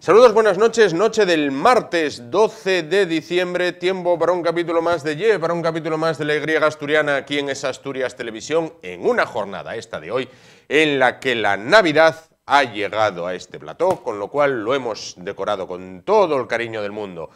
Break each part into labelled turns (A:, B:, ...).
A: Saludos, buenas noches, noche del martes 12 de diciembre, tiempo para un capítulo más de YE, para un capítulo más de la Y asturiana aquí en Es Asturias Televisión, en una jornada esta de hoy, en la que la Navidad ha llegado a este plató, con lo cual lo hemos decorado con todo el cariño del mundo,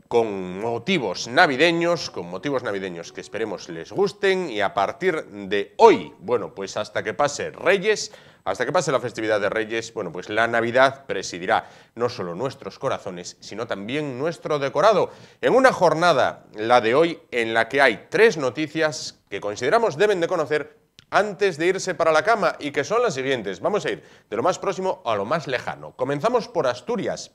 A: con motivos navideños que esperemos les gusten, y a partir de hoy, bueno, pues hasta que pase Reyes, hasta que pase la festividad de Reyes, bueno, pues la Navidad presidirá no solo nuestros corazones, sino también nuestro decorado, en una jornada, la de hoy, en la que hay 3 noticias que consideramos deben de conocer antes de irse para la cama, y que son las siguientes. Vamos a ir de lo más próximo a lo más lejano. Comenzamos por Asturias,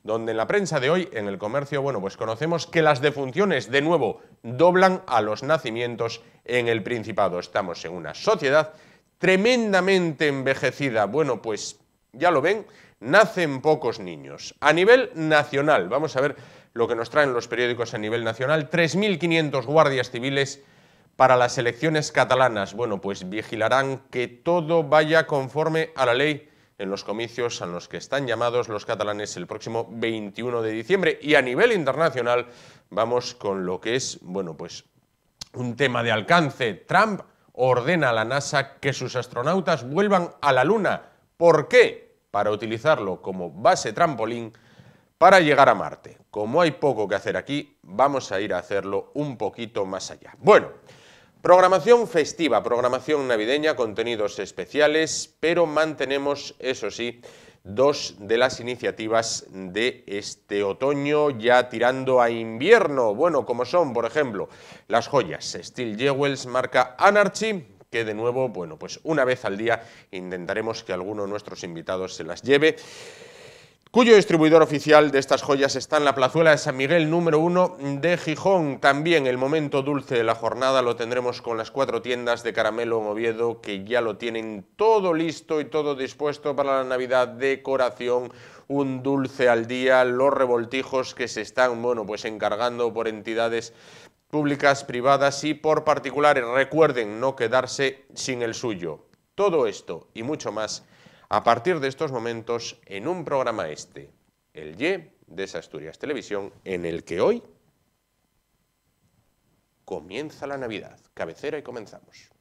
A: donde en la prensa de hoy, en El Comercio, bueno, pues conocemos que las defunciones de nuevo doblan a los nacimientos en el Principado. Estamos en una sociedad tremendamente envejecida. Bueno, pues ya lo ven, nacen pocos niños. A nivel nacional, vamos a ver lo que nos traen los periódicos a nivel nacional, 3.500 guardias civiles para las elecciones catalanas. Bueno, pues vigilarán que todo vaya conforme a la ley en los comicios a los que están llamados los catalanes el próximo 21 de diciembre. Y a nivel internacional vamos con lo que es, bueno, pues un tema de alcance. Trump ordena a la NASA que sus astronautas vuelvan a la Luna. ¿Por qué? Para utilizarlo como base trampolín para llegar a Marte. Como hay poco que hacer aquí, vamos a ir a hacerlo un poquito más allá. Bueno, programación festiva, programación navideña, contenidos especiales, pero mantenemos, eso sí, 2 de las iniciativas de este otoño, ya tirando a invierno. Bueno, como son, por ejemplo, las joyas Steel Jewels marca Anarchy, que de nuevo, bueno, pues una vez al día intentaremos que alguno de nuestros invitados se las lleve, cuyo distribuidor oficial de estas joyas está en la plazuela de San Miguel número 1 de Gijón. También el momento dulce de la jornada lo tendremos con las 4 tiendas de caramelo en Oviedo, que ya lo tienen todo listo y todo dispuesto para la Navidad. Decoración, un dulce al día, los revoltijos que se están, bueno, pues encargando por entidades públicas, privadas y por particulares. Recuerden no quedarse sin el suyo. Todo esto y mucho más a partir de estos momentos en un programa el YE de Es Asturias Televisión, en el que hoy comienza la Navidad. Cabecera y comenzamos.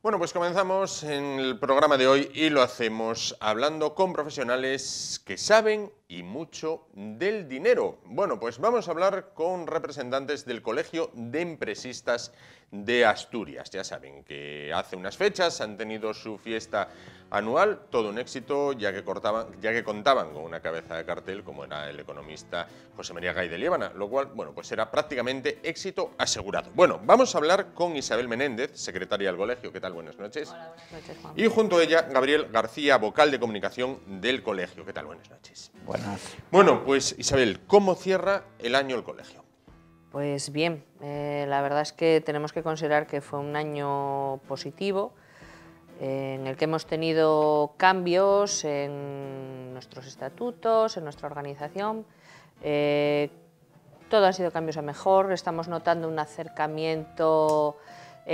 A: Bueno, pues comenzamos en el programa de hoy y lo hacemos hablando con profesionales que saben y mucho del dinero. Bueno, pues vamos a hablar con representantes del Colegio de Empresistas de Asturias. Ya saben que hace unas fechas han tenido su fiesta anual, todo un éxito, ya que contaban con una cabeza de cartel como era el economista José María Gay de Liébana, lo cual, bueno, pues era prácticamente éxito asegurado. Bueno, vamos a hablar con Isabel Menéndez, secretaria del colegio. ¿Qué tal? Buenas noches.
B: Hola, buenas noches, Juan.
A: Y junto a ella, Gabriel García, vocal de comunicación del colegio. ¿Qué tal? Buenas noches.
C: Buenas.
A: Bueno, pues Isabel, ¿cómo cierra el año el colegio?
B: Pues bien, la verdad es que tenemos que considerar que fue un año positivo, en el que hemos tenido cambios en nuestros estatutos, en nuestra organización. Todo han sido cambios a mejor. Estamos notando un acercamiento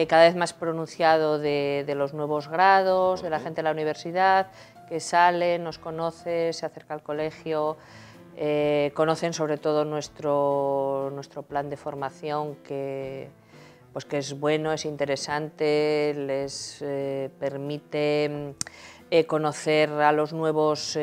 B: cada vez más pronunciado de los nuevos grados, de la gente de la universidad, que sale, nos conoce, se acerca al colegio, conocen sobre todo nuestro plan de formación, que es bueno, es interesante, les permite conocer a los nuevos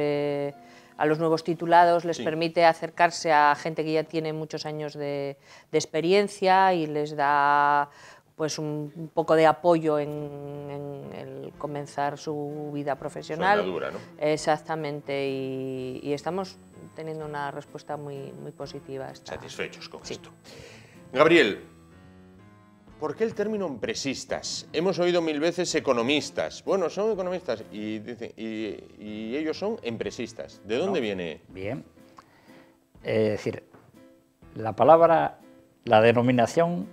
B: titulados, les permite acercarse a gente que ya tiene muchos años de experiencia y les da pues un poco de apoyo en el comenzar su vida profesional.
A: Soldadura, ¿no?
B: Exactamente, y estamos teniendo una respuesta muy positiva.
A: Satisfechos con esto. Gabriel, ¿por qué el término empresistas? Hemos oído 1000 veces economistas. Bueno, son economistas y ellos son empresistas. ¿De dónde viene?
C: Bien. Es decir, la palabra La denominación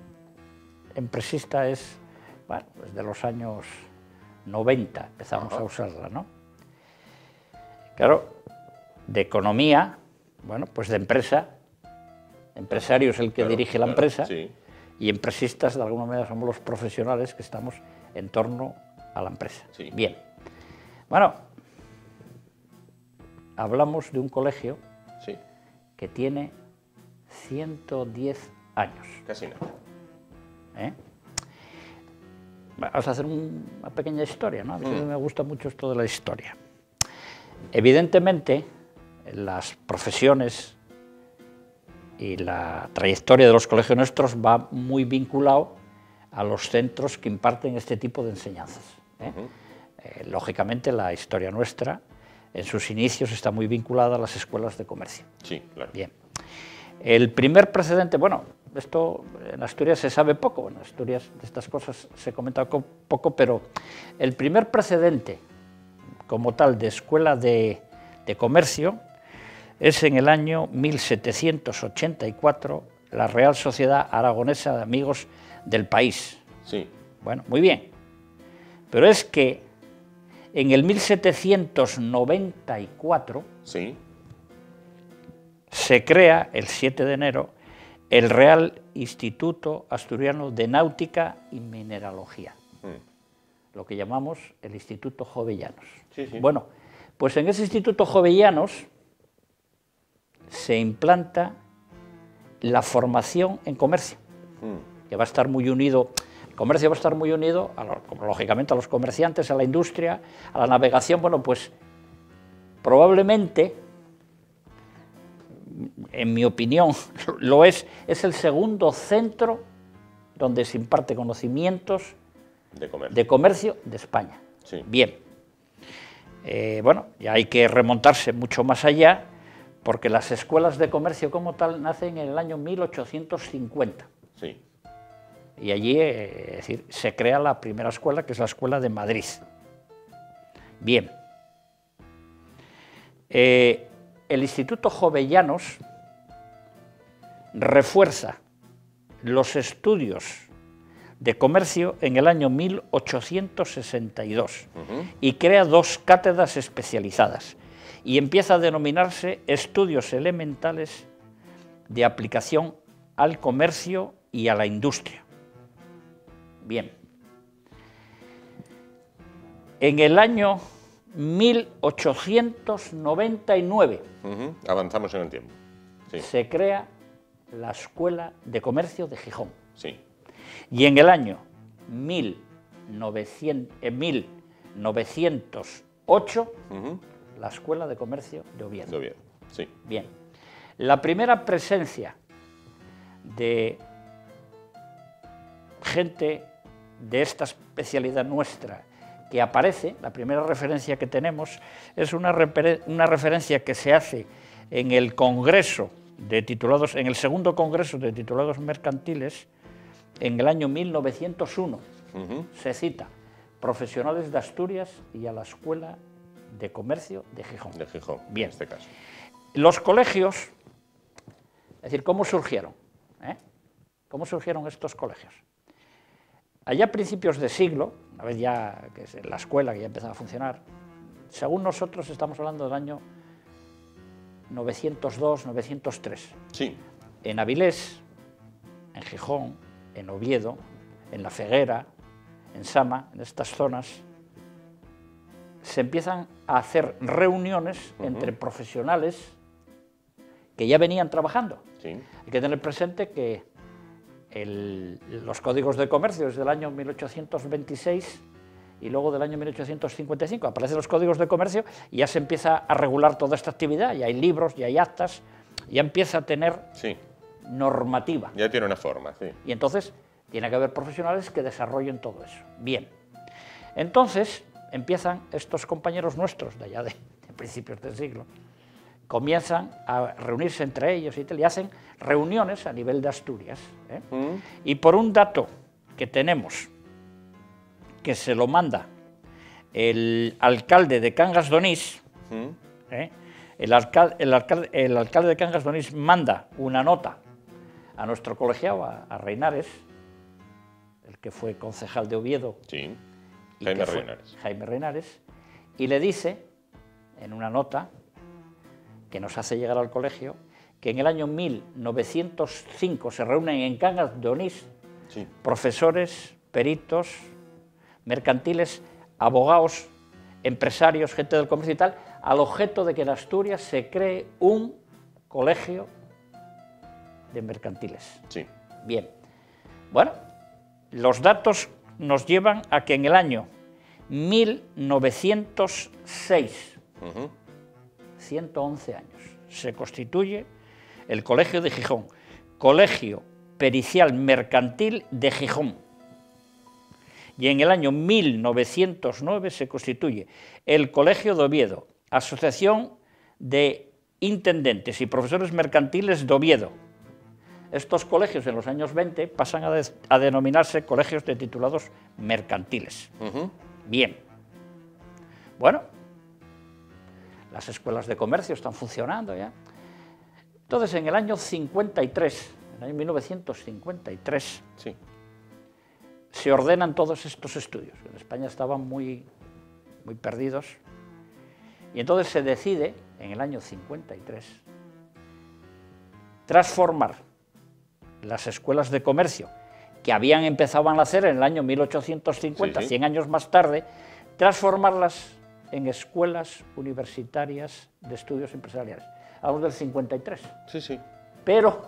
C: empresista es, bueno, pues de los años 90 empezamos a usarla, ¿no? Claro, de economía, bueno, pues de empresa, empresario es el que dirige la empresa,
A: sí.
C: Y empresistas, de alguna manera, somos los profesionales que estamos en torno a la empresa.
A: Sí.
C: Bien. Bueno, hablamos de un colegio
A: Sí.
C: que tiene 110 años.
A: Casi nada.
C: ¿Eh? Vamos a hacer una pequeña historia, ¿no? A mí me gusta mucho esto de la historia. Evidentemente, las profesiones y la trayectoria de los colegios nuestros va muy vinculado a los centros que imparten este tipo de enseñanzas, ¿eh? Lógicamente, la historia nuestra, en sus inicios, está muy vinculada a las escuelas de comercio.
A: Sí, claro.
C: Bien. El primer precedente, bueno, esto en Asturias se sabe poco, en Asturias de estas cosas se comenta poco, pero el primer precedente como tal de escuela de comercio es en el año 1784, la Real Sociedad Aragonesa de Amigos del País.
A: Sí.
C: Bueno, muy bien, pero es que en el 1794
A: Sí.
C: se crea, el 7 de enero, el Real Instituto Asturiano de Náutica y Mineralogía, lo que llamamos el Instituto Jovellanos.
A: Sí, sí.
C: Bueno, pues en ese Instituto Jovellanos se implanta la formación en comercio, que va a estar muy unido, el comercio va a estar muy unido, lógicamente, a los comerciantes, a la industria, a la navegación. Bueno, pues probablemente, en mi opinión, lo es el segundo centro donde se imparte conocimientos de comercio de España.
A: Sí.
C: Bien. Bueno, ya hay que remontarse mucho más allá, porque las escuelas de comercio como tal nacen en el año 1850.
A: Sí.
C: Y allí, es decir, se crea la primera escuela, que es la Escuela de Madrid. Bien. El Instituto Jovellanos refuerza los estudios de comercio en el año 1862 y crea 2 cátedras especializadas y empieza a denominarse Estudios Elementales de Aplicación al Comercio y a la Industria. Bien. En el año 1899
A: avanzamos en el tiempo. Sí.
C: se crea la Escuela de Comercio de Gijón.
A: Sí.
C: Y en el año 1908, la Escuela de Comercio de Oviedo.
A: De Oviedo. Sí.
C: Bien. La primera presencia de gente de esta especialidad nuestra que aparece, la primera referencia que tenemos, es una referencia que se hace en el Congreso de Titulados, en el segundo Congreso de Titulados Mercantiles, en el año 1901. Se cita profesionales de Asturias y a la Escuela de Comercio de Gijón.
A: De Gijón,
C: bien.
A: En este caso.
C: Los colegios, es decir, ¿cómo surgieron? ¿Cómo surgieron estos colegios? Allá a principios de siglo, una vez ya que es la escuela que ya empezaba a funcionar, según nosotros estamos hablando del año 902, 903.
A: Sí.
C: En Avilés, en Gijón, en Oviedo, en La Feguera, en Sama, en estas zonas, se empiezan a hacer reuniones entre profesionales que ya venían trabajando.
A: Sí.
C: Hay que tener presente que los códigos de comercio es del año 1826 y luego del año 1855 aparecen los códigos de comercio y ya se empieza a regular toda esta actividad, ya hay libros, ya hay actas, ya empieza a tener normativa.
A: Ya tiene una forma, sí.
C: Y entonces tiene que haber profesionales que desarrollen todo eso. Bien, entonces empiezan estos compañeros nuestros de allá de principios del siglo, comienzan a reunirse entre ellos y hacen reuniones a nivel de Asturias. Y por un dato que tenemos, que se lo manda el alcalde de Cangas de Onís, el alcalde de Cangas de Onís manda una nota a nuestro colegiado, a Reinares, el que fue concejal de Oviedo.
A: Sí,
C: y
A: Jaime
C: que fue
A: Reinares.
C: Jaime Reinares, y le dice, en una nota que nos hace llegar al colegio, que en el año 1905 se reúnen en Cangas de Onís
A: Sí.
C: profesores, peritos, mercantiles, abogados, empresarios, gente del comercio y tal, al objeto de que en Asturias se cree un colegio de mercantiles.
A: Sí.
C: Bien, bueno, los datos nos llevan a que en el año 1906, 111 años, se constituye el Colegio de Gijón, Colegio Pericial Mercantil de Gijón. Y en el año 1909 se constituye el Colegio de Oviedo, Asociación de Intendentes y Profesores Mercantiles de Oviedo. Estos colegios en los años 20 pasan a denominarse colegios de titulados mercantiles. Bien. Bueno, las escuelas de comercio están funcionando ya. Entonces, en el año 53, en el año 1953,
A: Sí.
C: se ordenan todos estos estudios. En España estaban muy perdidos. Y entonces se decide, en el año 53, transformar las escuelas de comercio, que habían empezado a nacer en el año 1850, 100 años más tarde, transformarlas en escuelas universitarias de estudios empresariales. Hablamos del 53.
A: Sí, sí.
C: Pero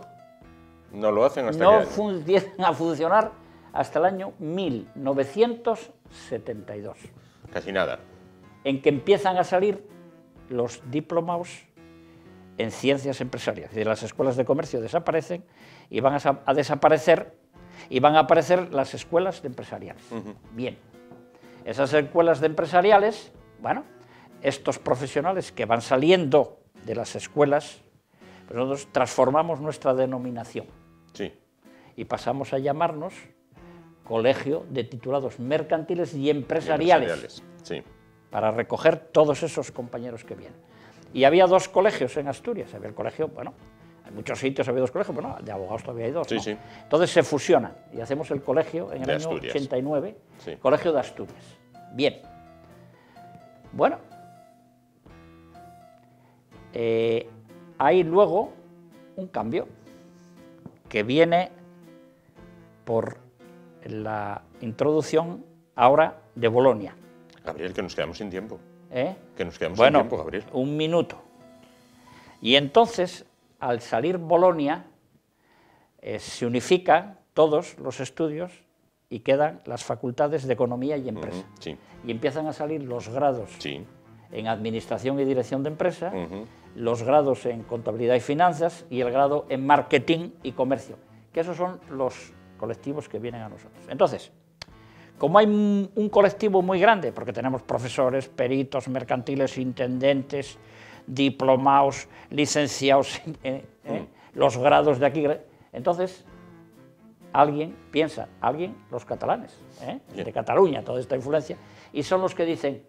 A: No lo hacen hasta
C: no
A: que...
C: empiezan a funcionar hasta el año 1972,
A: Casi nada.
C: en que empiezan a salir los diplomados en ciencias empresariales. Y las escuelas de comercio desaparecen y van a desaparecer y van a aparecer las escuelas de empresariales. Bien, esas escuelas de empresariales, bueno, estos profesionales que van saliendo de las escuelas, pues nosotros transformamos nuestra denominación.
A: Sí.
C: Y pasamos a llamarnos Colegio de Titulados Mercantiles y Empresariales,
A: Sí.
C: para recoger todos esos compañeros que vienen. Y había dos colegios en Asturias, había el colegio, bueno, en muchos sitios había dos colegios, bueno, de abogados todavía hay dos,
A: Sí,
C: ¿no?
A: sí.
C: Entonces se fusionan y hacemos el colegio en el
A: De
C: año
A: Asturias.
C: 89,
A: Sí.
C: Colegio de Asturias. Bien. Bueno, hay luego un cambio que viene por la introducción ahora de Bolonia.
A: Gabriel, que nos quedamos sin tiempo.
C: ¿Eh?
A: Que nos quedamos
C: Bueno,
A: sin tiempo, Gabriel.
C: un minuto. Y entonces, al salir Bolonia, se unifican todos los estudios y quedan las facultades de Economía y Empresa.
A: Sí.
C: Y empiezan a salir los grados
A: Sí.
C: en Administración y Dirección de Empresa, los grados en Contabilidad y Finanzas y el grado en Marketing y Comercio, que esos son los colectivos que vienen a nosotros. Entonces, como hay un colectivo muy grande, porque tenemos profesores, peritos, mercantiles, intendentes, diplomados, licenciados, los grados de aquí, entonces los catalanes, de Cataluña, toda esta influencia, y son los que dicen,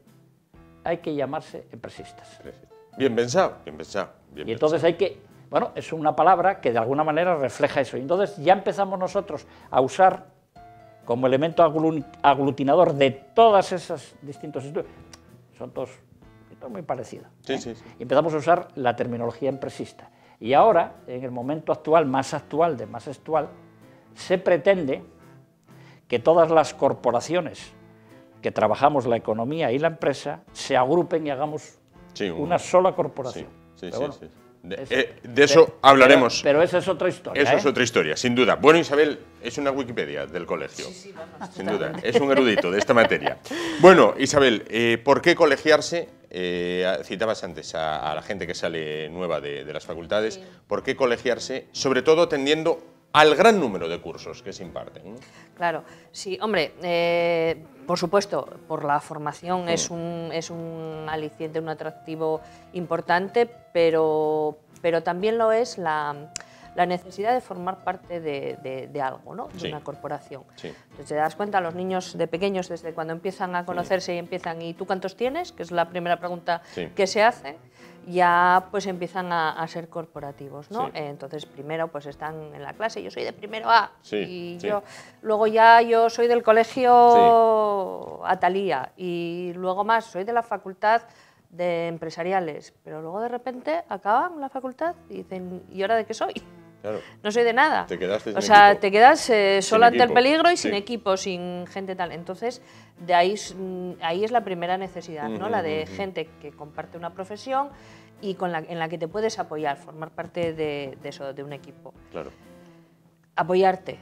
C: hay que llamarse empresistas.
A: Bien pensado, bien pensado. Bien
C: Y entonces hay que, bueno, es una palabra que de alguna manera refleja eso. Y entonces ya empezamos nosotros a usar como elemento aglutinador de todas esas distintos estudios, son todos muy parecidos.
A: Sí, sí, sí.
C: Y empezamos a usar la terminología empresista. Y ahora, en el momento actual, más actual, se pretende que todas las corporaciones que trabajamos la economía y la empresa se agrupen y hagamos una sola corporación.
A: Sí,
C: Pero
A: sí,
C: bueno,
A: sí. De eso hablaremos.
C: Pero esa es otra historia.
A: Eso es otra historia, sin duda. Bueno, Isabel, es una Wikipedia del colegio.
B: Sí, vamos,
A: sin duda, es un erudito de esta materia. Bueno, Isabel, ¿por qué colegiarse? Citabas antes a la gente que sale nueva de las facultades. Sí. ¿Por qué colegiarse? Sobre todo atendiendo al gran número de cursos que se imparten, ¿no?
B: Claro, sí, hombre, por supuesto, por la formación es un aliciente, un atractivo importante, pero también lo es la la necesidad de formar parte de algo, ¿no? De una corporación. Entonces te das cuenta, los niños de pequeños, desde cuando empiezan a conocerse y empiezan, ¿y tú cuántos tienes?, que es la primera pregunta que se hace, ya pues empiezan a ser corporativos, ¿no? Entonces primero pues están en la clase, yo soy de primero A, y luego ya yo soy del colegio Atalía, y luego más soy de la facultad de empresariales, pero luego de repente acaban la facultad y dicen, ¿y ahora de qué soy?
A: Claro.
B: No soy de nada.
A: Te quedaste sin
B: o sea,
A: equipo.
B: te quedas solo ante el peligro y sin
A: Sí.
B: equipo, sin gente tal. Entonces, de ahí es la primera necesidad, ¿no? La de gente que comparte una profesión y en la que te puedes apoyar, formar parte de eso, de un equipo.
A: Claro.
B: Apoyarte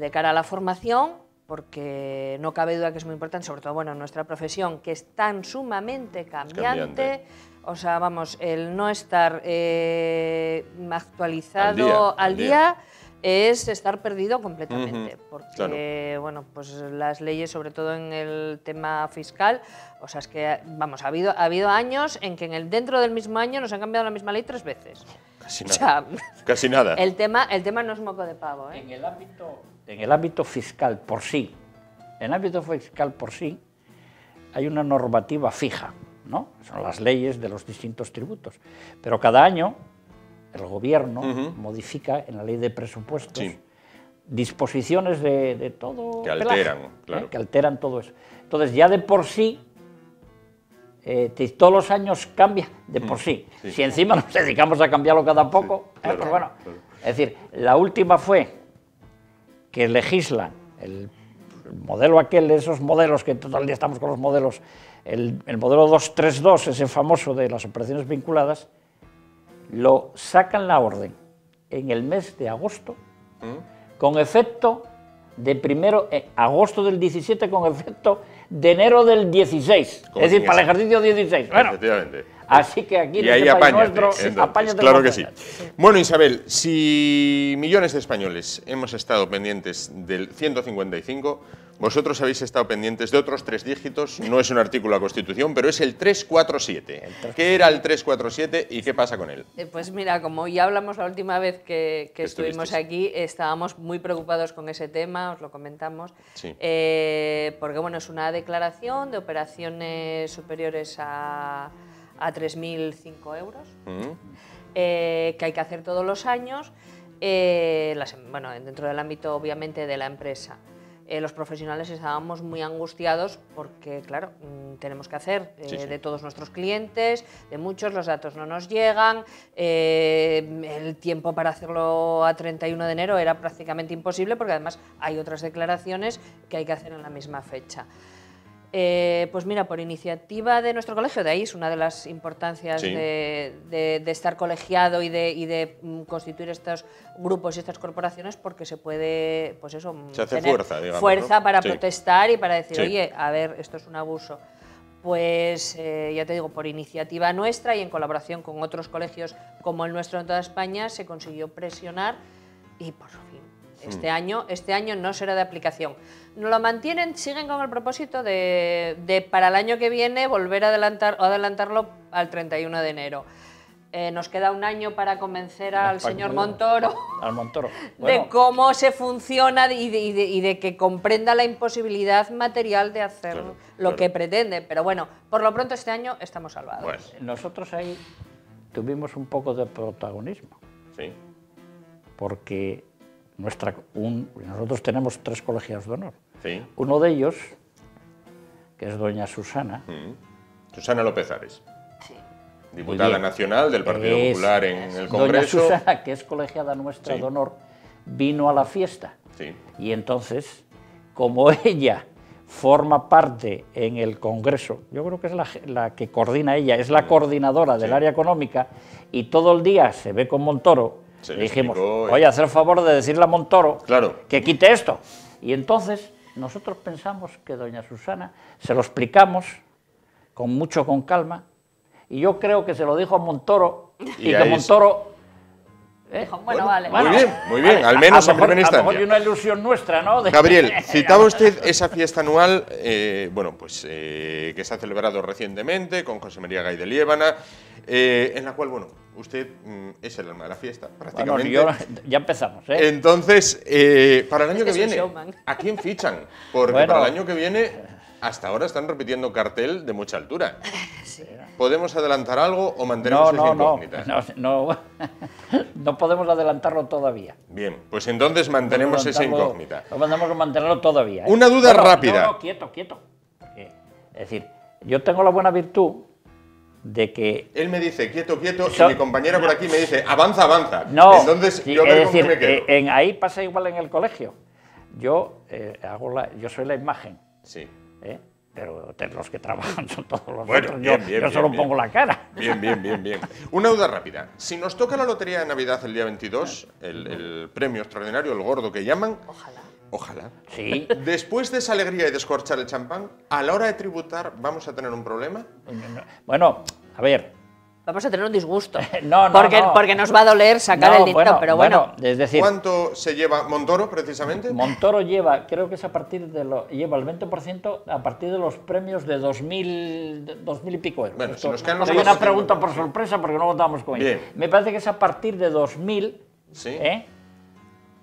B: de cara a la formación, porque no cabe duda que es muy importante, sobre todo bueno, en nuestra profesión, que es tan sumamente cambiante. O sea, vamos, el no estar actualizado al día es estar perdido completamente, porque bueno, pues las leyes, sobre todo en el tema fiscal, o sea, es que vamos, ha habido años en que dentro del mismo año nos han cambiado la misma ley 3 veces.
A: Casi nada. O sea, casi nada.
B: El tema no es moco de pavo, ¿eh?
C: En el ámbito fiscal por sí, hay una normativa fija, ¿no? Son las leyes de los distintos tributos, pero cada año el gobierno modifica en la ley de presupuestos disposiciones de todo
A: que alteran,
C: que alteran todo eso. Entonces ya de por sí, todos los años cambia de por sí. Si encima nos dedicamos a cambiarlo cada poco, pues bueno. Es decir, la última fue que legislan el modelo aquel, esos modelos que todo el día estamos con los modelos, el modelo 232, ese famoso de las operaciones vinculadas, lo sacan la orden en el mes de agosto, con efecto de agosto del 17, con efecto de enero del 16, es decir, para el ejercicio 16. Bueno,
A: efectivamente.
C: Así que aquí
A: y ahí apáñate,
C: apáñate.
A: Claro que sí. Bueno, Isabel, si millones de españoles hemos estado pendientes del 155, vosotros habéis estado pendientes de otros 3 dígitos, no es un artículo de la Constitución, pero es el 347. ¿Qué era el 347 y qué pasa con él?
B: Pues mira, como ya hablamos la última vez que estuvimos aquí, estábamos muy preocupados con ese tema, os lo comentamos, porque bueno, es una declaración de operaciones superiores a 3.005 euros, que hay que hacer todos los años, bueno, dentro del ámbito obviamente de la empresa. Los profesionales estábamos muy angustiados porque, claro, tenemos que hacer de todos nuestros clientes, de muchos, los datos no nos llegan, el tiempo para hacerlo a 31 de enero era prácticamente imposible porque además hay otras declaraciones que hay que hacer en la misma fecha. Pues mira, por iniciativa de nuestro colegio, de ahí es una de las importancias de estar colegiado y de constituir estos grupos y estas corporaciones, porque se puede, pues eso,
A: se hace
B: tener fuerza, ¿no? Para protestar y para decir, oye, a ver, esto es un abuso. Pues ya te digo, por iniciativa nuestra y en colaboración con otros colegios como el nuestro en toda España, se consiguió presionar y por fin. Este año no será de aplicación. No lo mantienen, siguen con el propósito de para el año que viene volver a adelantarlo al 31 de enero. Nos queda un año para convencer al señor Montoro, de cómo se funciona y de que comprenda la imposibilidad material de hacer lo que pretende. Pero bueno, por lo pronto este año estamos salvados.
C: Bueno, nosotros ahí tuvimos un poco de protagonismo.
A: Sí.
C: Porque nosotros tenemos 3 colegiados de honor.
A: Sí.
C: Uno de ellos, que es doña Susana.
A: Susana López Ares. Sí. Diputada nacional del Partido Popular en el Congreso.
C: Doña Susana, que es colegiada nuestra de honor, vino a la fiesta.
A: Sí.
C: Y entonces, como ella forma parte en el Congreso, yo creo que es la que coordina ella, es la coordinadora del área económica, y todo el día se ve con Montoro. Le dijimos, oye, hacer el favor de decirle a Montoro que quite esto. Y entonces nosotros pensamos que doña Susana, se lo explicamos con calma, y yo creo que se lo dijo a Montoro, y que Montoro
B: Dijo, bueno, vale.
A: Muy bien, al menos en primera instancia.
C: A lo mejor hay una ilusión nuestra, ¿no?
A: Gabriel, citaba usted esa fiesta anual, bueno, pues que se ha celebrado recientemente con José María Gay de Liébana, en la cual, bueno, usted es el alma de la fiesta, prácticamente.
C: Bueno, ya empezamos, ¿eh?
A: Entonces, para el año que
B: Es un
A: viene,
B: showman.
A: ¿a quién fichan? Porque
C: Bueno.
A: para el año que viene, hasta ahora están repitiendo cartel de mucha altura.
B: Sí.
A: ¿Podemos adelantar algo o mantenemos esa incógnita?
C: No podemos adelantarlo todavía.
A: Bien, pues entonces mantenemos esa incógnita.
C: Podemos mantenerlo todavía, ¿eh?
A: Una duda rápida.
C: No, quieto. Es decir, yo tengo la buena virtud de que...
A: Él me dice quieto,
C: So-
A: y mi compañera por aquí me dice avanza.
C: No,
A: Entonces,
C: sí,
A: yo
C: es
A: ver con qué
C: decir,
A: me quedo.
C: ahí pasa igual en el colegio. Yo yo soy la imagen,
A: Sí.
C: ¿eh? Pero los que trabajan son todos los
A: Bueno,
C: otros.
A: bien,
C: Yo solo
A: bien.
C: pongo la cara.
A: Bien. Una duda rápida. Si nos toca la lotería de Navidad el día 22, el premio extraordinario, el gordo que llaman, ojalá.
C: Sí.
A: Después de esa alegría y descorchar el champán, a la hora de tributar, ¿vamos a tener un problema?
C: Bueno, a ver.
B: Vamos a tener un disgusto.
C: No.
B: Porque nos va a doler sacar el dinero, pero bueno.
C: Es decir,
A: ¿Cuánto se lleva Montoro, precisamente?
C: Montoro lleva, creo que es lleva el 20% a partir de los premios de 2.000 y pico euros.
A: Bueno,
C: Esto,
A: si nos quedan los
C: hay una
A: 400,
C: pregunta por sorpresa porque no votamos con ella.
A: Bien.
C: Me parece que es a partir de 2.000,
A: Sí.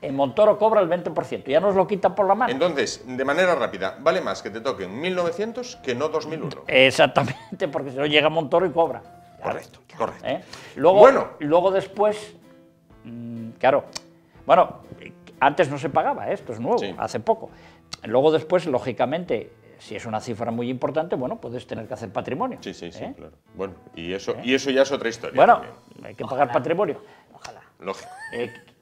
C: En Montoro cobra el 20%, ya nos lo quitan por la mano.
A: Entonces, de manera rápida, vale más que te toquen 1.900 que no 2.001.
C: Exactamente, porque si no llega Montoro y cobra.
A: Correcto.
C: Luego después, claro, bueno, antes no se pagaba, esto es nuevo,
A: Sí.
C: hace poco. Luego después, lógicamente, si es una cifra muy importante, bueno, puedes tener que hacer patrimonio.
A: Sí,
C: ¿eh?
A: claro. Bueno, y eso ya es otra historia.
C: Bueno,
A: también.
C: hay que pagar patrimonio.
B: Ojalá.
A: Lógico.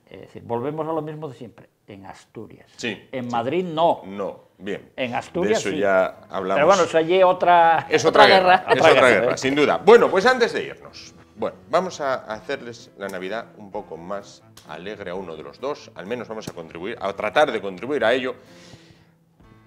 C: Es decir, volvemos a lo mismo de siempre. En Asturias.
A: Sí,
C: En Madrid no.
A: No, bien.
C: En Asturias
A: de eso
C: sí.
A: ya hablamos.
C: Pero bueno, eso allí otra...
A: Es otra guerra. Es
C: Otra
A: otra
C: guerra,
A: guerra, sin duda. Bueno, pues antes de irnos, vamos a hacerles la Navidad un poco más alegre a uno de los dos. Al menos vamos a tratar de contribuir a ello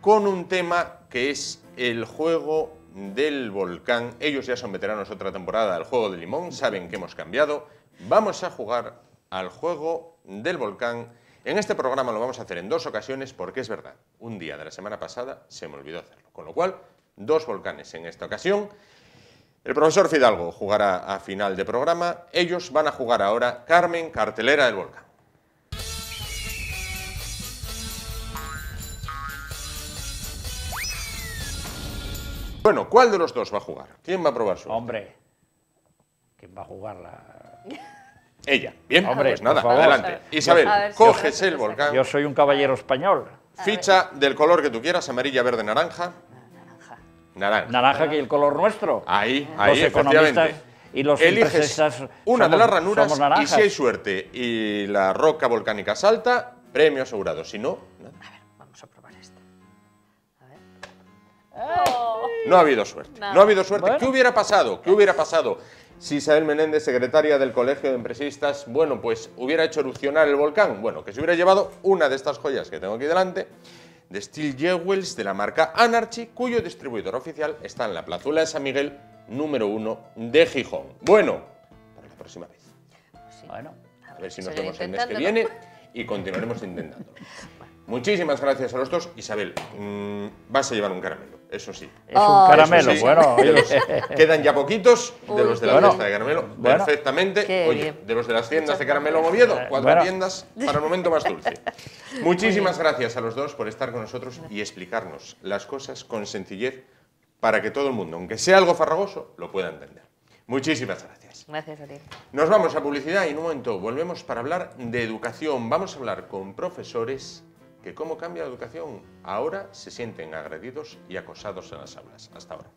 A: con un tema que es el juego del volcán. Ellos ya son veteranos otra temporada del juego del limón, saben que hemos cambiado. Vamos a jugar al juego del volcán. En este programa lo vamos a hacer en 2 ocasiones porque es verdad, un día de la semana pasada se me olvidó hacerlo. Con lo cual, 2 volcanes en esta ocasión. El profesor Fidalgo jugará a final de programa. Ellos van a jugar ahora Carmen, cartelera del volcán. Bueno, ¿cuál de los dos va a jugar? ¿Quién va a probar su?
C: Hombre, ¿quién va a jugar la...?
A: Ella. Bien,
C: Hombre,
A: pues nada,
C: por favor.
A: adelante. Isabel,
B: A ver si
A: cógese el
B: ahora se
A: volcán.
C: Yo soy un caballero español.
A: Ficha del color que tú quieras, amarilla, verde, naranja. Naranja.
C: Naranja, que es el color nuestro.
A: Ahí,
C: Los economistas
A: efectivamente.
C: y los
A: Eliges
C: empresistas
A: una de
C: somos-
A: las ranuras
C: somos
A: y
C: naranjas.
A: si hay suerte y la roca volcánica salta, premio asegurado. Si no, nada.
B: Vamos a probar esta. A ver.
A: No ha habido suerte.
B: No.
A: No ha habido suerte.
C: Bueno.
A: ¿Qué hubiera pasado? ¿Qué hubiera pasado si Isabel Menéndez, secretaria del Colegio de Empresistas, bueno, pues hubiera hecho erupcionar el volcán? Bueno, que se hubiera llevado una de estas joyas que tengo aquí delante, de Steel Jewels, de la marca Anarchy, cuyo distribuidor oficial está en la plazuela de San Miguel, número 1 de Gijón. Bueno, para la próxima vez.
C: Bueno,
A: A ver si nos
B: Seguir
A: vemos el mes que
B: intentándolo.
A: viene y continuaremos intentándolo. Muchísimas gracias a los dos. Isabel, vas a llevar un caramelo, eso sí.
C: es un caramelo,
A: Eso sí,
C: bueno.
A: de los- quedan ya poquitos de los de la
C: Bueno.
A: fiesta de caramelo.
C: Bueno.
A: Perfectamente.
B: Qué
A: Oye,
B: bien.
A: de los de las tiendas de caramelo en Oviedo, 4
C: Bueno.
A: tiendas para el momento más dulce. Muchísimas gracias a los dos por estar con nosotros y explicarnos las cosas con sencillez para que todo el mundo, aunque sea algo farragoso, lo pueda entender. Muchísimas gracias.
B: Gracias a ti.
A: Nos vamos a publicidad y en un momento volvemos para hablar de educación. Vamos a hablar con profesores que cómo cambia la educación. Ahora se sienten agredidos y acosados en las aulas. Hasta ahora.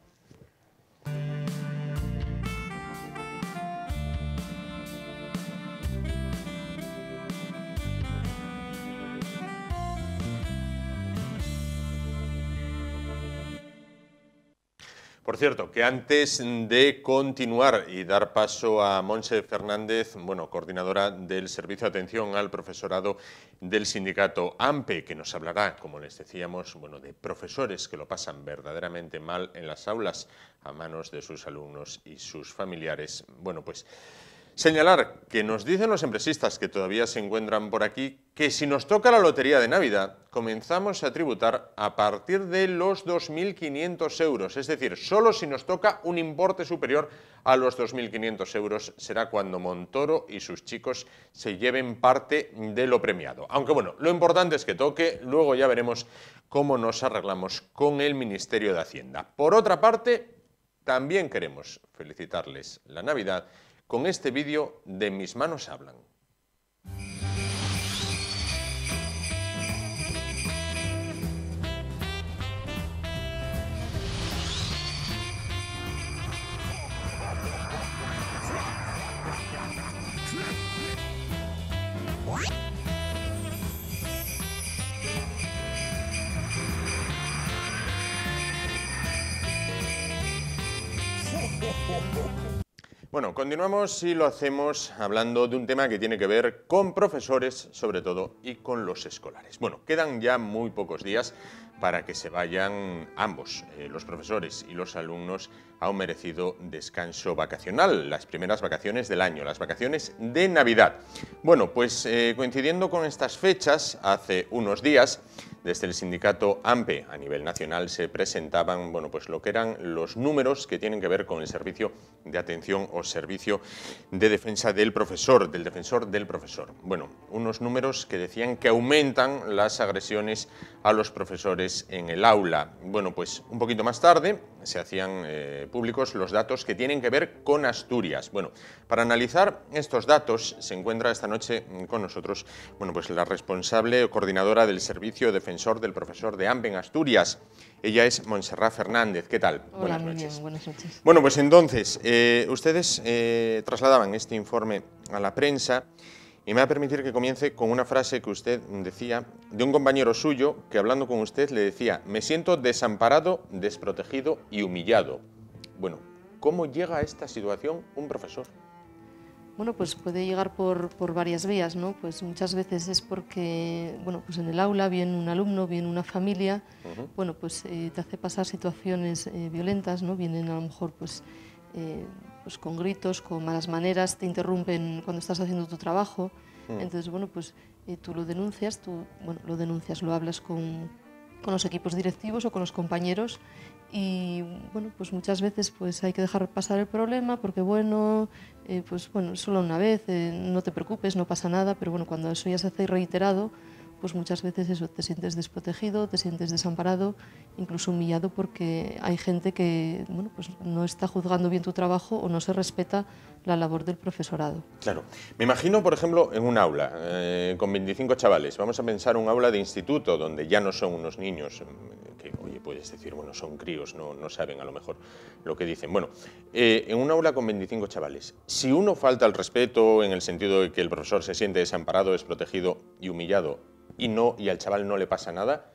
A: Por cierto, que antes de continuar y dar paso a Montse Fernández, bueno, coordinadora del Servicio de Atención al Profesorado del sindicato AMPE, que nos hablará, como les decíamos, bueno, de profesores que lo pasan verdaderamente mal en las aulas a manos de sus alumnos y sus familiares. Bueno, pues Señalar que nos dicen los empresistas que todavía se encuentran por aquí que si nos toca la lotería de Navidad comenzamos a tributar a partir de los 2.500 euros, es decir, solo si nos toca un importe superior a los 2.500 euros será cuando Montoro y sus chicos se lleven parte de lo premiado. Aunque bueno, lo importante es que toque, luego ya veremos cómo nos arreglamos con el Ministerio de Hacienda. Por otra parte, también queremos felicitarles la Navidad con este vídeo de Mis manos hablan. Bueno, continuamos y lo hacemos hablando de un tema que tiene que ver con profesores, sobre todo, y con los escolares. Bueno, quedan ya muy pocos días para que se vayan ambos, los profesores y los alumnos, a un merecido descanso vacacional, las primeras vacaciones del año, las vacaciones de Navidad. Bueno, pues coincidiendo con estas fechas, hace unos días, desde el sindicato AMPE a nivel nacional se presentaban, bueno, pues lo que eran los números que tienen que ver con el servicio de atención o servicio de defensa del profesor, del defensor del profesor. Bueno, unos números que decían que aumentan las agresiones a los profesores en el aula. Bueno, pues un poquito más tarde se hacían públicos los datos que tienen que ver con Asturias. Bueno, para analizar estos datos se encuentra esta noche con nosotros, bueno, pues la responsable o coordinadora del servicio defensor del profesor de AMPE en Asturias. Ella es Montserrat Fernández. ¿Qué tal?
D: Hola,
A: buenas
D: muy
A: noches.
D: bien, buenas noches.
A: Bueno, pues entonces, ustedes trasladaban este informe a la prensa y me va a permitir que comience con una frase que usted decía de un compañero suyo que hablando con usted le decía: me siento desamparado, desprotegido y humillado. Bueno, ¿cómo llega a esta situación un profesor?
D: Bueno, pues puede llegar por varias vías, ¿no? Pues muchas veces es porque, bueno, pues en el aula viene un alumno, viene una familia, bueno, pues te hace pasar situaciones violentas, ¿no? Vienen a lo mejor pues con gritos, con malas maneras, te interrumpen cuando estás haciendo tu trabajo. Entonces, bueno, pues tú lo denuncias, lo hablas con los equipos directivos o con los compañeros y, bueno, pues muchas veces pues hay que dejar pasar el problema porque, bueno, solo una vez, no te preocupes, no pasa nada, pero bueno, cuando eso ya se hace reiterado, pues muchas veces eso, te sientes desprotegido, te sientes desamparado, incluso humillado porque hay gente que, bueno, pues no está juzgando bien tu trabajo o no se respeta la labor del profesorado.
A: Claro. Me imagino, por ejemplo, en un aula con 25 chavales. Vamos a pensar un aula de instituto donde ya no son unos niños que, oye, puedes decir, bueno, son críos, no saben a lo mejor lo que dicen. Bueno, en un aula con 25 chavales, si uno falta al respeto en el sentido de que el profesor se siente desamparado, desprotegido y humillado y al chaval no le pasa nada,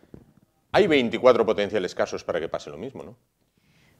A: hay 24 potenciales casos para que pase lo mismo, ¿no?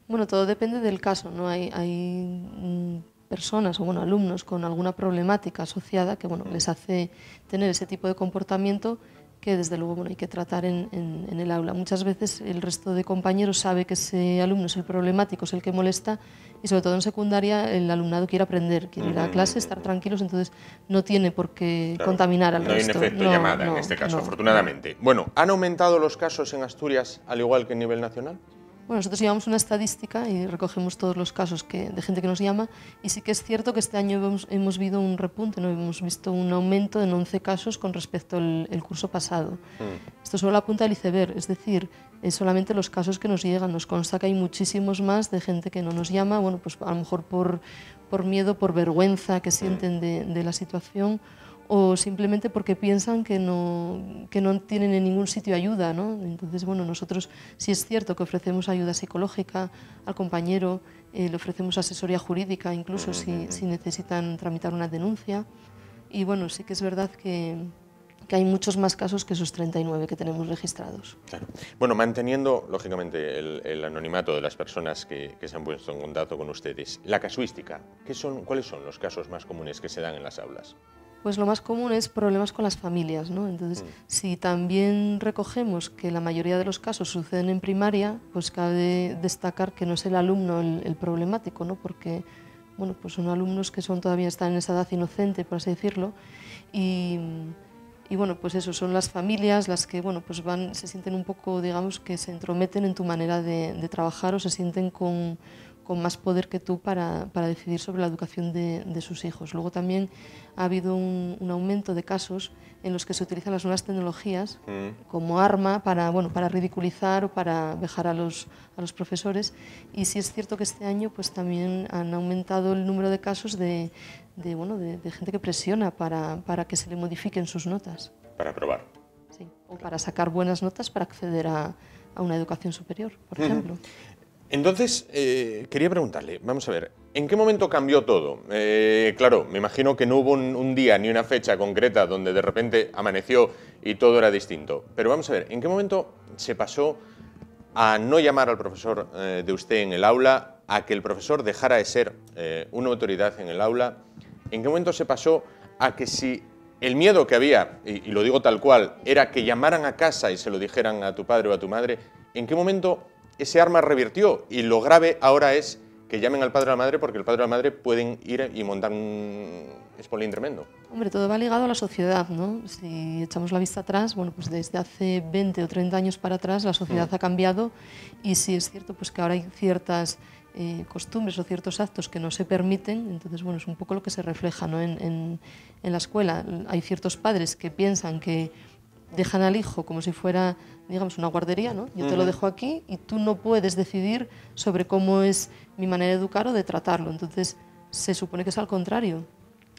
D: Bueno, todo depende del caso, ¿no? Hay personas o, bueno, alumnos con alguna problemática asociada que, bueno, les hace tener ese tipo de comportamiento que desde luego, bueno, hay que tratar en el aula. Muchas veces el resto de compañeros sabe que ese alumno es el problemático, es el que molesta y sobre todo en secundaria el alumnado quiere aprender, quiere ir a clase, estar tranquilos, entonces no tiene por qué contaminar al resto.
A: No hay un efecto llamada en este caso, afortunadamente. Bueno, ¿han aumentado los casos en Asturias al igual que a nivel nacional?
D: Bueno, nosotros llevamos una estadística y recogemos todos los casos de gente que nos llama y sí que es cierto que este año hemos visto un repunte, ¿no? Hemos visto un aumento en 11 casos con respecto al curso pasado. Esto solo apunta al iceberg, es decir, es solamente los casos que nos llegan. Nos consta que hay muchísimos más de gente que no nos llama, bueno, pues a lo mejor por miedo, por vergüenza que sienten de la situación o simplemente porque piensan que no tienen en ningún sitio ayuda, ¿no? Entonces, bueno, nosotros sí es cierto que ofrecemos ayuda psicológica al compañero, le ofrecemos asesoría jurídica, incluso si necesitan tramitar una denuncia. Y bueno, sí que es verdad que hay muchos más casos que esos 39 que tenemos registrados.
A: Claro. Bueno, manteniendo, lógicamente, el anonimato de las personas que se han puesto en contacto con ustedes, la casuística, ¿cuáles son los casos más comunes que se dan en las aulas?
D: Pues lo más común es problemas con las familias, ¿no? Entonces, si también recogemos que la mayoría de los casos suceden en primaria, pues cabe destacar que no es el alumno el problemático, ¿no? Porque bueno, pues son alumnos que todavía están en esa edad inocente, por así decirlo, y bueno, pues eso, son las familias las que, bueno, pues se sienten un poco, digamos, que se entrometen en tu manera de trabajar o se sienten con más poder que tú para decidir sobre la educación de sus hijos. Luego también ha habido un aumento de casos en los que se utilizan las nuevas tecnologías como arma para ridiculizar o para vejar a los profesores, y sí es cierto que este año pues también han aumentado el número de casos de gente que presiona para que se le modifiquen sus notas.
A: Para aprobar.
D: Sí, o para sacar buenas notas para acceder a una educación superior, por ejemplo.
A: Entonces, quería preguntarle, vamos a ver, ¿en qué momento cambió todo? Claro, me imagino que no hubo un día ni una fecha concreta donde de repente amaneció y todo era distinto. Pero vamos a ver, ¿en qué momento se pasó a no llamar al profesor de usted en el aula, a que el profesor dejara de ser una autoridad en el aula? ¿En qué momento se pasó a que si el miedo que había, y lo digo tal cual, era que llamaran a casa y se lo dijeran a tu padre o a tu madre, ¿en qué momento ese arma revirtió? Y lo grave ahora es que llamen al padre o a la madre, porque el padre o la madre pueden ir y montar un espolín tremendo.
D: Hombre, todo va ligado a la sociedad, ¿no? Si echamos la vista atrás, bueno, pues desde hace 20 o 30 años para atrás la sociedad ha cambiado, y sí es cierto pues que ahora hay ciertas costumbres o ciertos actos que no se permiten. Entonces, bueno, es un poco lo que se refleja, ¿no? en la escuela. Hay ciertos padres que piensan que dejan al hijo como si fuera, digamos, una guardería, ¿no? Yo te lo dejo aquí y tú no puedes decidir sobre cómo es mi manera de educar o de tratarlo. Entonces, se supone que es al contrario.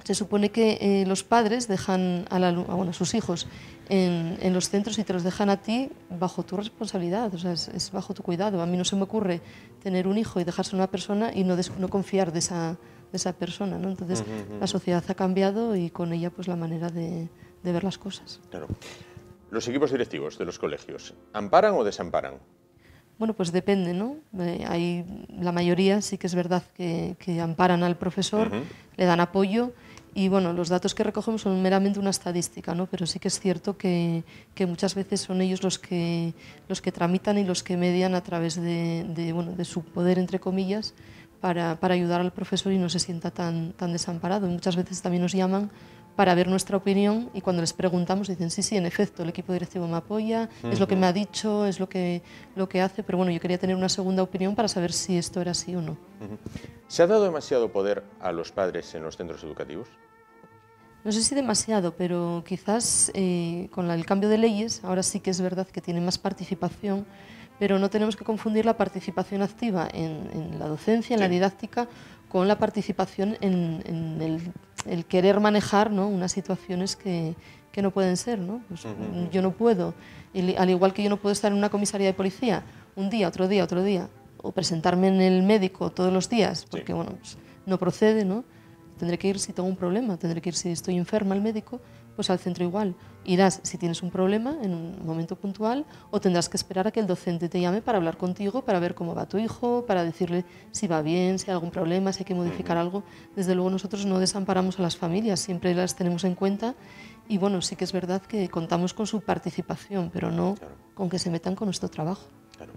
D: Se supone que los padres dejan a sus hijos en los centros y te los dejan a ti bajo tu responsabilidad, o sea, es bajo tu cuidado. A mí no se me ocurre tener un hijo y dejarse a una persona y no confiar de esa persona, ¿no? Entonces, la sociedad ha cambiado y con ella pues la manera de ver las cosas.
A: Claro. ¿Los equipos directivos de los colegios amparan o desamparan?
D: Bueno, pues depende, ¿no? La mayoría sí que es verdad que amparan al profesor, le dan apoyo, y bueno, los datos que recogemos son meramente una estadística, ¿no? Pero sí que es cierto que muchas veces son ellos los que tramitan y los que median a través de su poder, entre comillas, para ayudar al profesor y no se sienta tan desamparado. Y muchas veces también nos llaman para ver nuestra opinión, y cuando les preguntamos dicen sí, en efecto, el equipo directivo me apoya, es lo que me ha dicho, es lo que hace, pero bueno, yo quería tener una segunda opinión para saber si esto era así o no.
A: ¿Se ha dado demasiado poder a los padres en los centros educativos?
D: No sé si demasiado, pero quizás con el cambio de leyes, ahora sí que es verdad que tienen más participación, pero no tenemos que confundir la participación activa en la docencia, en la didáctica, con la participación en el querer manejar, ¿no? Unas situaciones que no pueden ser, ¿no? Pues, yo no puedo, al igual que yo no puedo estar en una comisaría de policía un día, otro día, o presentarme en el médico todos los días, porque bueno, pues, no procede, ¿no? Tendré que ir si tengo un problema, tendré que ir si estoy enferma al médico, pues al centro igual. Irás si tienes un problema en un momento puntual, o tendrás que esperar a que el docente te llame para hablar contigo, para ver cómo va tu hijo, para decirle si va bien, si hay algún problema, si hay que modificar algo. Desde luego nosotros no desamparamos a las familias, siempre las tenemos en cuenta, y bueno, sí que es verdad que contamos con su participación, pero no con que se metan con nuestro trabajo.
A: Claro.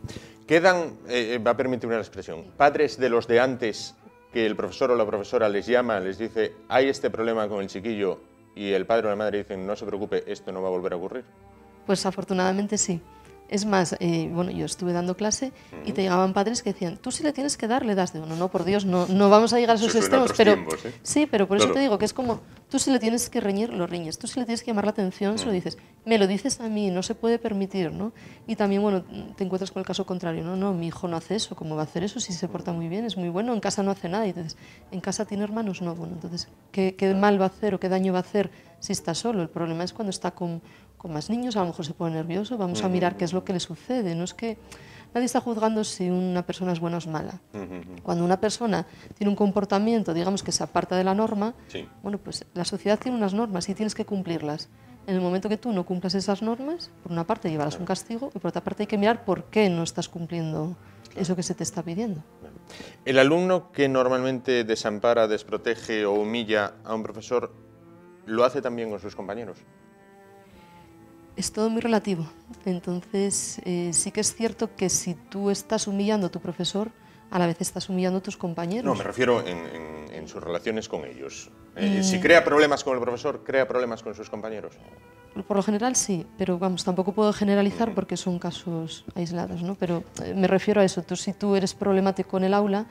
A: Quedan, va a permitirme la expresión, padres de los de antes, que el profesor o la profesora les llama, les dice, hay este problema con el chiquillo, y el padre o la madre dicen, no se preocupe, esto no va a volver a ocurrir.
D: Pues afortunadamente sí. Es más, bueno, yo estuve dando clase y te llegaban padres que decían, tú si le tienes que dar, le das. Digo, no, por Dios, no vamos a llegar a esos extremos. Pero tiempos, ¿eh? Sí, pero por eso te digo que es como, tú si le tienes que reñir, lo riñes. Tú si le tienes que llamar la atención, se lo dices. Me lo dices a mí, no se puede permitir, ¿no? Y también, bueno, te encuentras con el caso contrario, ¿no? No, mi hijo no hace eso, ¿cómo va a hacer eso? Si se porta muy bien, es muy bueno, en casa no hace nada. Y entonces, ¿en casa tiene hermanos? No, bueno, entonces, ¿qué mal va a hacer o qué daño va a hacer si está solo? El problema es cuando está con más niños, a lo mejor se pone nervioso, vamos a mirar qué es lo que le sucede. No es que nadie está juzgando si una persona es buena o es mala. Cuando una persona tiene un comportamiento, digamos, que se aparta de la norma, bueno, pues la sociedad tiene unas normas y tienes que cumplirlas. En el momento que tú no cumplas esas normas, por una parte llevarás un castigo y por otra parte hay que mirar por qué no estás cumpliendo eso que se te está pidiendo.
A: El alumno que normalmente desampara, desprotege o humilla a un profesor, ¿lo hace también con sus compañeros?
D: Es todo muy relativo. Entonces, sí que es cierto que si tú estás humillando a tu profesor, a la vez estás humillando a tus compañeros.
A: No, me refiero en en sus relaciones con ellos? Si crea problemas con el profesor, ¿crea problemas con sus compañeros?
D: Por lo general sí, pero vamos, tampoco puedo generalizar porque son casos aislados, ¿no? Pero me refiero a eso, si tú eres problemático en el aula,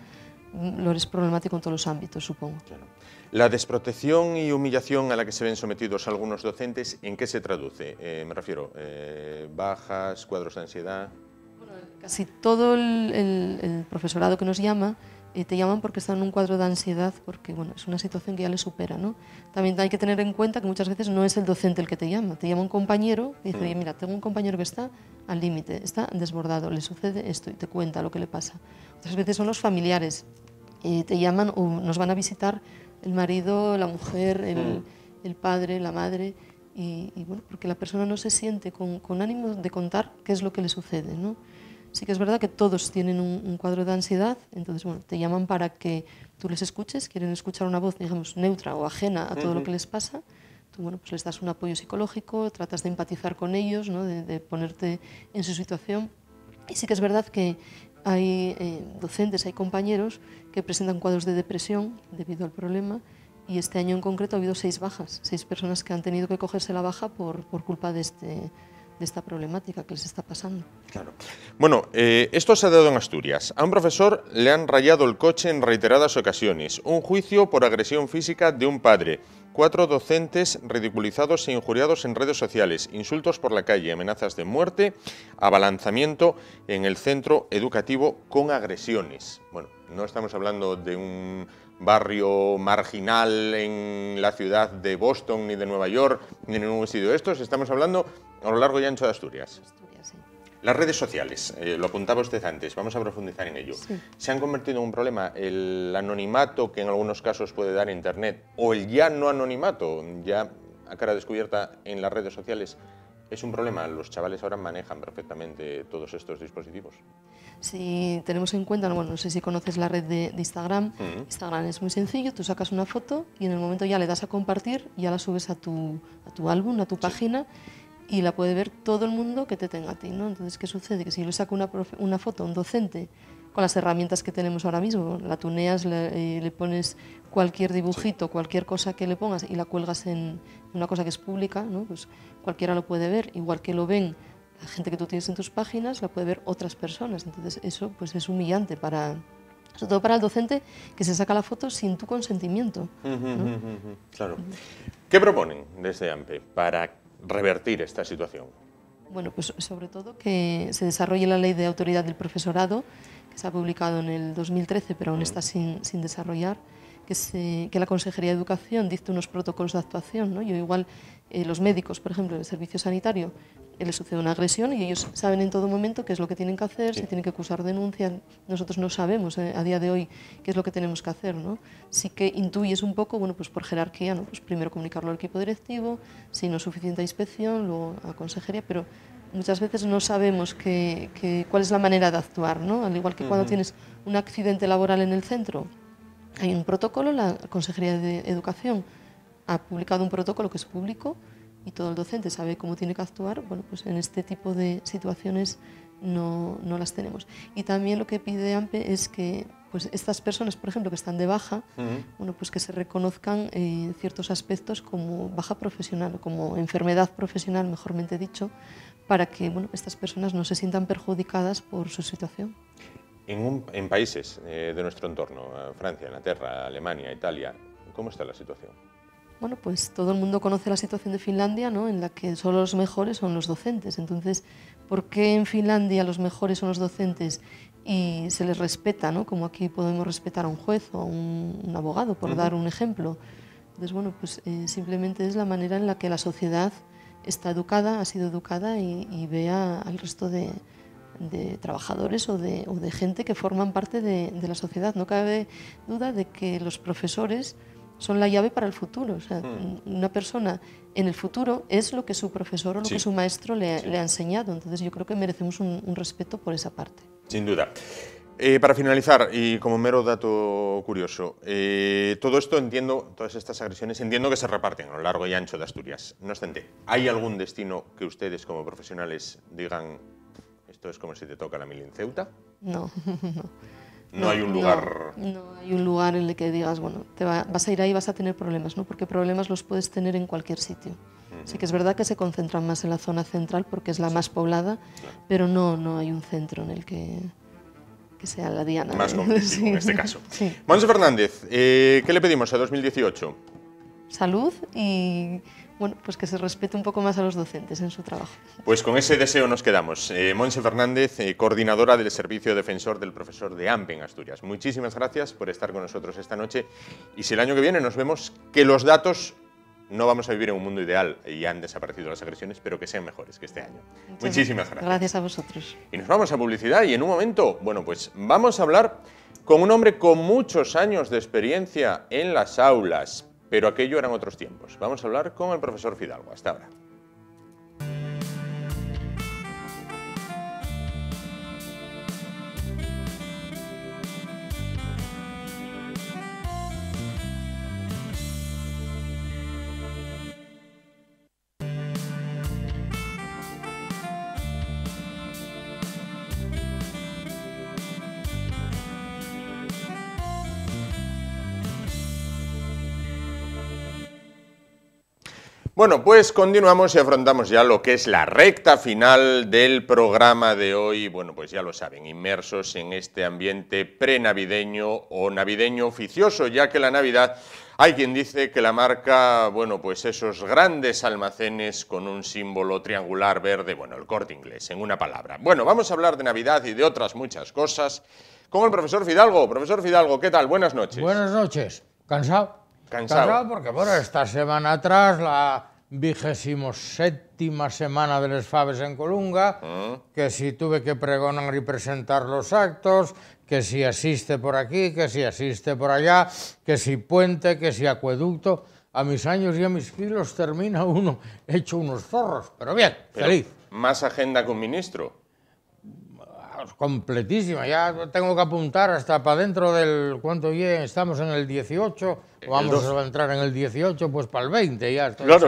D: lo eres problemático en todos los ámbitos, supongo. Claro.
A: La desprotección y humillación a la que se ven sometidos algunos docentes, ¿en qué se traduce? Me refiero, bajas, cuadros de ansiedad...
D: Bueno, casi todo el profesorado que nos llama, te llaman porque están en un cuadro de ansiedad, porque bueno, es una situación que ya les supera, ¿no? También hay que tener en cuenta que muchas veces no es el docente el que te llama un compañero y dice, oye, mira, tengo un compañero que está al límite, está desbordado, le sucede esto y te cuenta lo que le pasa. Otras veces son los familiares, te llaman o nos van a visitar el marido, la mujer, el padre, la madre, y bueno, porque la persona no se siente con ánimo de contar qué es lo que le sucede, ¿no? Sí que es verdad que todos tienen un cuadro de ansiedad, entonces bueno, te llaman para que tú les escuches, quieren escuchar una voz, digamos, neutra o ajena a todo lo que les pasa. Tú, bueno, pues les das un apoyo psicológico, tratas de empatizar con ellos, ¿no? de ponerte en su situación. Y sí que es verdad que hay docentes, hay compañeros que presentan cuadros de depresión debido al problema, y este año en concreto ha habido 6 bajas, 6 personas que han tenido que cogerse la baja por culpa de esta problemática que les está pasando.
A: Claro. Bueno, esto se ha dado en Asturias. A un profesor le han rayado el coche en reiteradas ocasiones, un juicio por agresión física de un padre, 4 docentes ridiculizados e injuriados en redes sociales, insultos por la calle, amenazas de muerte, abalanzamiento en el centro educativo con agresiones. Bueno, no estamos hablando de un barrio marginal en la ciudad de Boston, ni de Nueva York, ni en ningún sitio de estos, estamos hablando a lo largo y ancho de Asturias.
D: Sí.
A: Las redes sociales, lo apuntaba usted antes, vamos a profundizar en ello. Sí. ¿Se han convertido en un problema el anonimato que en algunos casos puede dar Internet o el ya no anonimato, ya a cara descubierta en las redes sociales? ¿Es un problema? Los chavales ahora manejan perfectamente todos estos dispositivos.
D: Si tenemos en cuenta, bueno, no sé si conoces la red de Instagram. Instagram es muy sencillo, tú sacas una foto y en el momento ya le das a compartir, ya la subes a tu álbum, a tu página, y la puede ver todo el mundo que te tenga a ti, ¿no? Entonces, ¿qué sucede? Que si yo le saco una foto a un docente con las herramientas que tenemos ahora mismo, la tuneas, le pones cualquier dibujito, cualquier cosa que le pongas y la cuelgas en una cosa que es pública, ¿no? Pues cualquiera lo puede ver, igual que lo ven la gente que tú tienes en tus páginas, la puede ver otras personas. Entonces eso pues es humillante sobre todo para el docente que se saca la foto sin tu consentimiento, ¿no?
A: Claro. ¿Qué proponen desde AMPE para revertir esta situación?
D: Bueno, pues sobre todo que se desarrolle la ley de autoridad del profesorado, que se ha publicado en el 2013, pero aún está sin desarrollar, que la Consejería de Educación dicte unos protocolos de actuación, ¿no? Yo igual, los médicos, por ejemplo, en el servicio sanitario, les sucede una agresión y ellos saben en todo momento qué es lo que tienen que hacer, si tienen que cursar denuncia. Nosotros no sabemos a día de hoy qué es lo que tenemos que hacer, ¿no? Sí que intuyes un poco, bueno, pues por jerarquía, ¿no? Pues primero comunicarlo al equipo directivo, si no es suficiente inspección, luego a consejería, pero muchas veces no sabemos cuál es la manera de actuar, ¿no? Al igual que cuando tienes un accidente laboral en el centro, hay un protocolo, la Consejería de Educación ha publicado un protocolo que es público y todo el docente sabe cómo tiene que actuar. Bueno, pues en este tipo de situaciones no las tenemos. Y también lo que pide AMPE es que pues estas personas, por ejemplo, que están de baja, bueno, pues que se reconozcan ciertos aspectos como baja profesional o como enfermedad profesional, mejormente dicho, para que bueno, estas personas no se sientan perjudicadas por su situación.
A: En países de nuestro entorno, Francia, Inglaterra, Alemania, Italia, ¿cómo está la situación?
D: Bueno, pues todo el mundo conoce la situación de Finlandia, ¿no? En la que solo los mejores son los docentes. Entonces, ¿por qué en Finlandia los mejores son los docentes y se les respeta, ¿no? Como aquí podemos respetar a un juez o a un abogado, por dar un ejemplo? Entonces, bueno, pues simplemente es la manera en la que la sociedad está educada, ha sido educada y ve al resto de trabajadores o de gente que forman parte de la sociedad. No cabe duda de que los profesores son la llave para el futuro. O sea, una persona en el futuro es lo que su profesor o lo que su maestro le ha enseñado. Entonces yo creo que merecemos un respeto por esa parte.
A: Sin duda. Para finalizar, y como mero dato curioso, todo esto entiendo, todas estas agresiones, entiendo que se reparten a lo largo y ancho de Asturias. No obstante, ¿hay algún destino que ustedes como profesionales digan esto es como si te toca la mil en Ceuta?
D: No,
A: No hay un lugar...
D: No hay un lugar en el que digas, bueno, vas a ir ahí y vas a tener problemas, ¿no? Porque problemas los puedes tener en cualquier sitio. Sí que es verdad que se concentran más en la zona central porque es la más poblada, pero no hay un centro en el que sea la diana.
A: Más conflictivo, en este caso.
D: Sí.
A: Monse Fernández, ¿qué le pedimos a 2018?
D: Salud y, bueno, pues que se respete un poco más a los docentes en su trabajo.
A: Pues con ese deseo nos quedamos. Monse Fernández, coordinadora del Servicio Defensor del Profesor de AMPE en Asturias. Muchísimas gracias por estar con nosotros esta noche. Y si el año que viene nos vemos, que los datos... No vamos a vivir en un mundo ideal y han desaparecido las agresiones, pero que sean mejores que este año. Muchísimas gracias.
D: Gracias a vosotros.
A: Y nos vamos a publicidad y en un momento, bueno, pues vamos a hablar con un hombre con muchos años de experiencia en las aulas, pero aquello eran otros tiempos. Vamos a hablar con el profesor Fidalgo. Hasta ahora. Bueno, pues continuamos y afrontamos ya lo que es la recta final del programa de hoy. Bueno, pues ya lo saben, inmersos en este ambiente prenavideño o navideño oficioso, ya que la Navidad, hay quien dice que la marca, bueno, pues esos grandes almacenes con un símbolo triangular verde, bueno, el Corte Inglés, en una palabra. Bueno, vamos a hablar de Navidad y de otras muchas cosas con el profesor Fidalgo. Profesor Fidalgo, ¿qué tal? Buenas noches.
E: Buenas noches. ¿Cansado?
A: Cansado
E: porque, bueno, esta semana atrás, la 27ª semana de Les Faves en Colunga, que si tuve que pregonar y presentar los actos, que si asiste por aquí, que si asiste por allá, que si puente, que si acueducto. A mis años y a mis kilos termina uno hecho unos zorros, pero bien,
A: Pero
E: feliz.
A: más agenda que un ministro.
E: Completísima, ya tengo que apuntar hasta para dentro del... ¿Cuánto ya? Estamos en el 18, vamos a entrar en el 18, pues para el 20 ya.
A: Claro.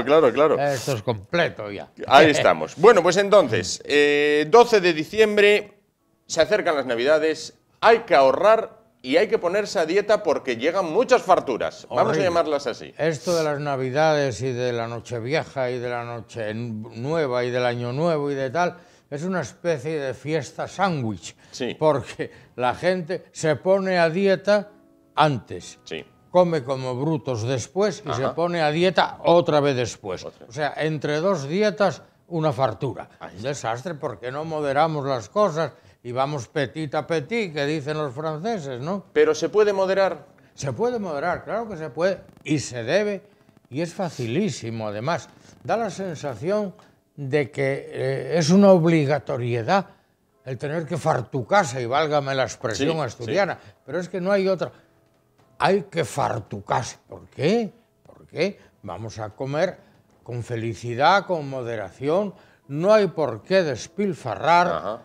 E: Esto es completo ya.
A: Ahí estamos. Bueno, pues entonces, 12 de diciembre, se acercan las Navidades, hay que ahorrar y hay que ponerse a dieta porque llegan muchas farturas. Vamos
E: Horrible.
A: a llamarlas así.
E: Esto de las Navidades y de la Nochevieja y de la Noche Nueva y del Año Nuevo y de tal... Es una especie de fiesta sándwich,
A: Sí.
E: porque la gente se pone a dieta antes,
A: Sí.
E: come como brutos después y se
A: Ajá.
E: pone a dieta otra vez después.
A: Otra.
E: O sea, entre dos dietas, una fartura. Un desastre, porque no moderamos las cosas y vamos petit a petit, que dicen los franceses, ¿no?
A: Pero se puede moderar.
E: Se puede moderar, claro que se puede, y se debe, y es facilísimo además. Da la sensación de que es una obligatoriedad el tener que fartucarse, y válgame la expresión
A: Sí,
E: asturiana, pero es que no hay otra. Hay que fartucarse. ¿Por qué? Porque vamos a comer con felicidad, con moderación, no hay por qué despilfarrar.
A: Ajá.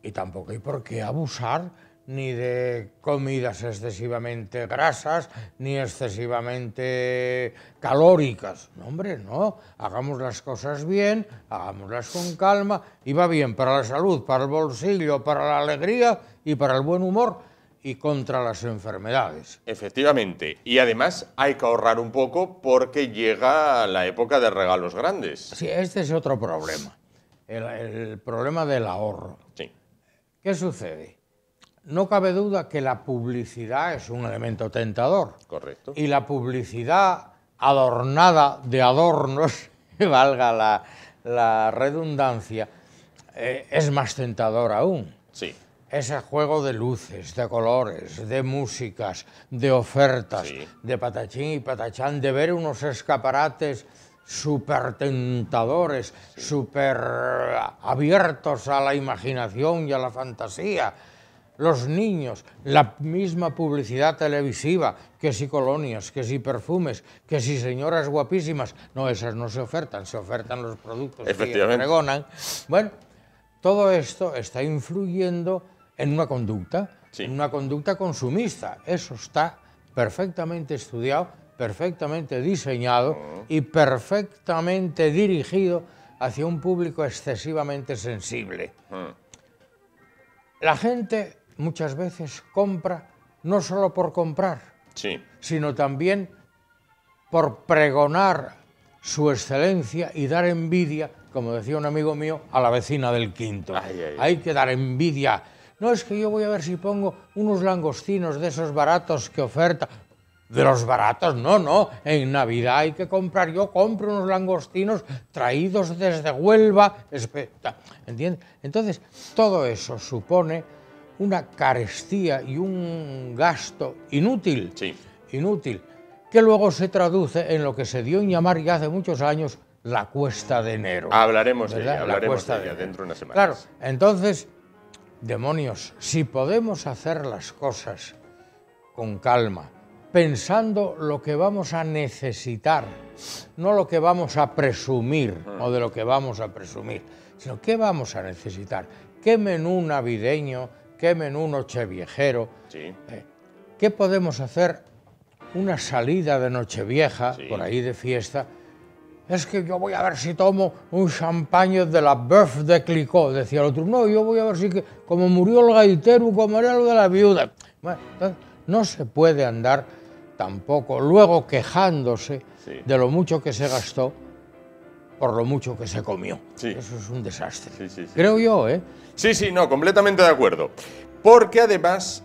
E: Y tampoco hay por qué abusar ni de comidas excesivamente grasas, ni excesivamente calóricas. No, hombre, no. Hagamos las cosas bien, hagámoslas con calma, y va bien para la salud, para el bolsillo, para la alegría y para el buen humor y contra las enfermedades.
A: Efectivamente. Y además hay que ahorrar un poco porque llega la época de regalos grandes.
E: Sí, este es otro problema, el problema del ahorro.
A: Sí.
E: ¿Qué sucede? No cabe duda que la publicidad es un elemento tentador.
A: Correcto.
E: Y la publicidad adornada de adornos, que valga la redundancia, es más tentador aún.
A: Sí.
E: Ese juego de luces, de colores, de músicas, de ofertas,
A: Sí.
E: de patachín y patachán, de ver unos escaparates súper tentadores, súper abiertos a la imaginación y a la fantasía. Los niños, la misma publicidad televisiva, que si colonias, que si perfumes, que si señoras guapísimas. No, esas no se ofertan los productos que
A: Efectivamente.
E: pregonan. Bueno, todo esto está influyendo en una conducta,
A: Sí.
E: en una conducta consumista. Eso está perfectamente estudiado, perfectamente diseñado y perfectamente dirigido hacia un público excesivamente sensible. La gente muchas veces compra no solo por comprar,
A: Sí.
E: sino también por pregonar su excelencia y dar envidia, como decía un amigo mío, a la vecina del quinto.
A: Ay, ay, ay.
E: Hay que dar envidia. No, es que yo voy a ver si pongo unos langostinos de esos baratos que oferta. De los baratos, no, no. En Navidad hay que comprar. Yo compro unos langostinos traídos desde Huelva. ¿Entiendes? Entonces, todo eso supone una carestía y un gasto inútil.
A: Sí.
E: Inútil. Que luego se traduce en lo que se dio en llamar ya hace muchos años la cuesta de enero.
A: Hablaremos de
E: ¿verdad?
A: ella,
E: La
A: hablaremos
E: cuesta
A: de ella
E: enero.
A: dentro de unas semanas.
E: Claro, entonces, demonios, si podemos hacer las cosas con calma, pensando lo que vamos a necesitar, no lo que vamos a presumir o de lo que vamos a presumir, sino qué vamos a necesitar, qué menú navideño, qué menú nocheviejero,
A: Sí.
E: qué podemos hacer una salida de Nochevieja,
A: Sí.
E: por ahí de fiesta. Es que yo voy a ver si tomo un champagne de la Boeuf de Clicquot, decía el otro. No, yo voy a ver si, que, como murió el gaitero, como era lo de la viuda. Bueno, entonces, no se puede andar tampoco luego quejándose
A: Sí.
E: de lo mucho que se gastó por lo mucho que se comió.
A: Sí.
E: Eso es un desastre.
A: Sí, sí, sí.
E: Creo yo, ¿eh?
A: Sí, sí, no, completamente de acuerdo. Porque además,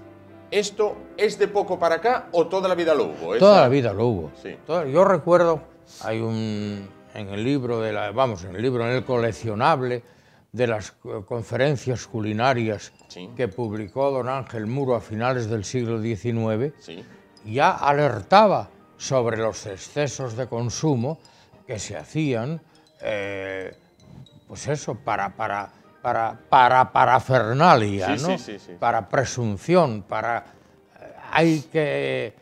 A: ¿esto es de poco para acá o toda la vida lo hubo?
E: Toda la vida lo hubo.
A: Sí.
E: Yo recuerdo, hay en el libro en el coleccionable de las conferencias culinarias
A: Sí.
E: que publicó don Ángel Muro a finales del siglo XIX,
A: Sí.
E: ya alertaba sobre los excesos de consumo que se hacían, pues eso, para parafernalia,
A: Sí,
E: ¿no?
A: sí, sí, sí.
E: Para presunción, hay que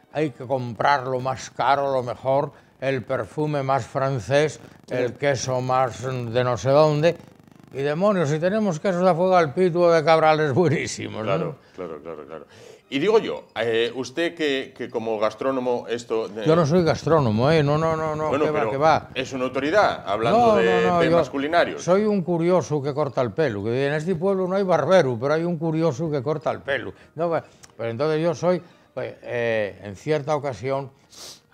E: comprar lo más caro, lo mejor, el perfume más francés, el queso más de no sé dónde. Y demonios, si tenemos quesos de fuego al pito o de cabrales buenísimos, ¿no?
A: Claro, claro, claro, claro. Y digo yo, usted que como gastrónomo esto...
E: Yo no soy gastrónomo, ¿eh? No,
A: bueno,
E: que va,
A: pero
E: que va.
A: es una autoridad hablando de temas
E: yo
A: culinarios.
E: Soy un curioso que corta el pelo. Que en este pueblo no hay barbero, pero hay un curioso que corta el pelo. No, pero entonces yo soy, en cierta ocasión,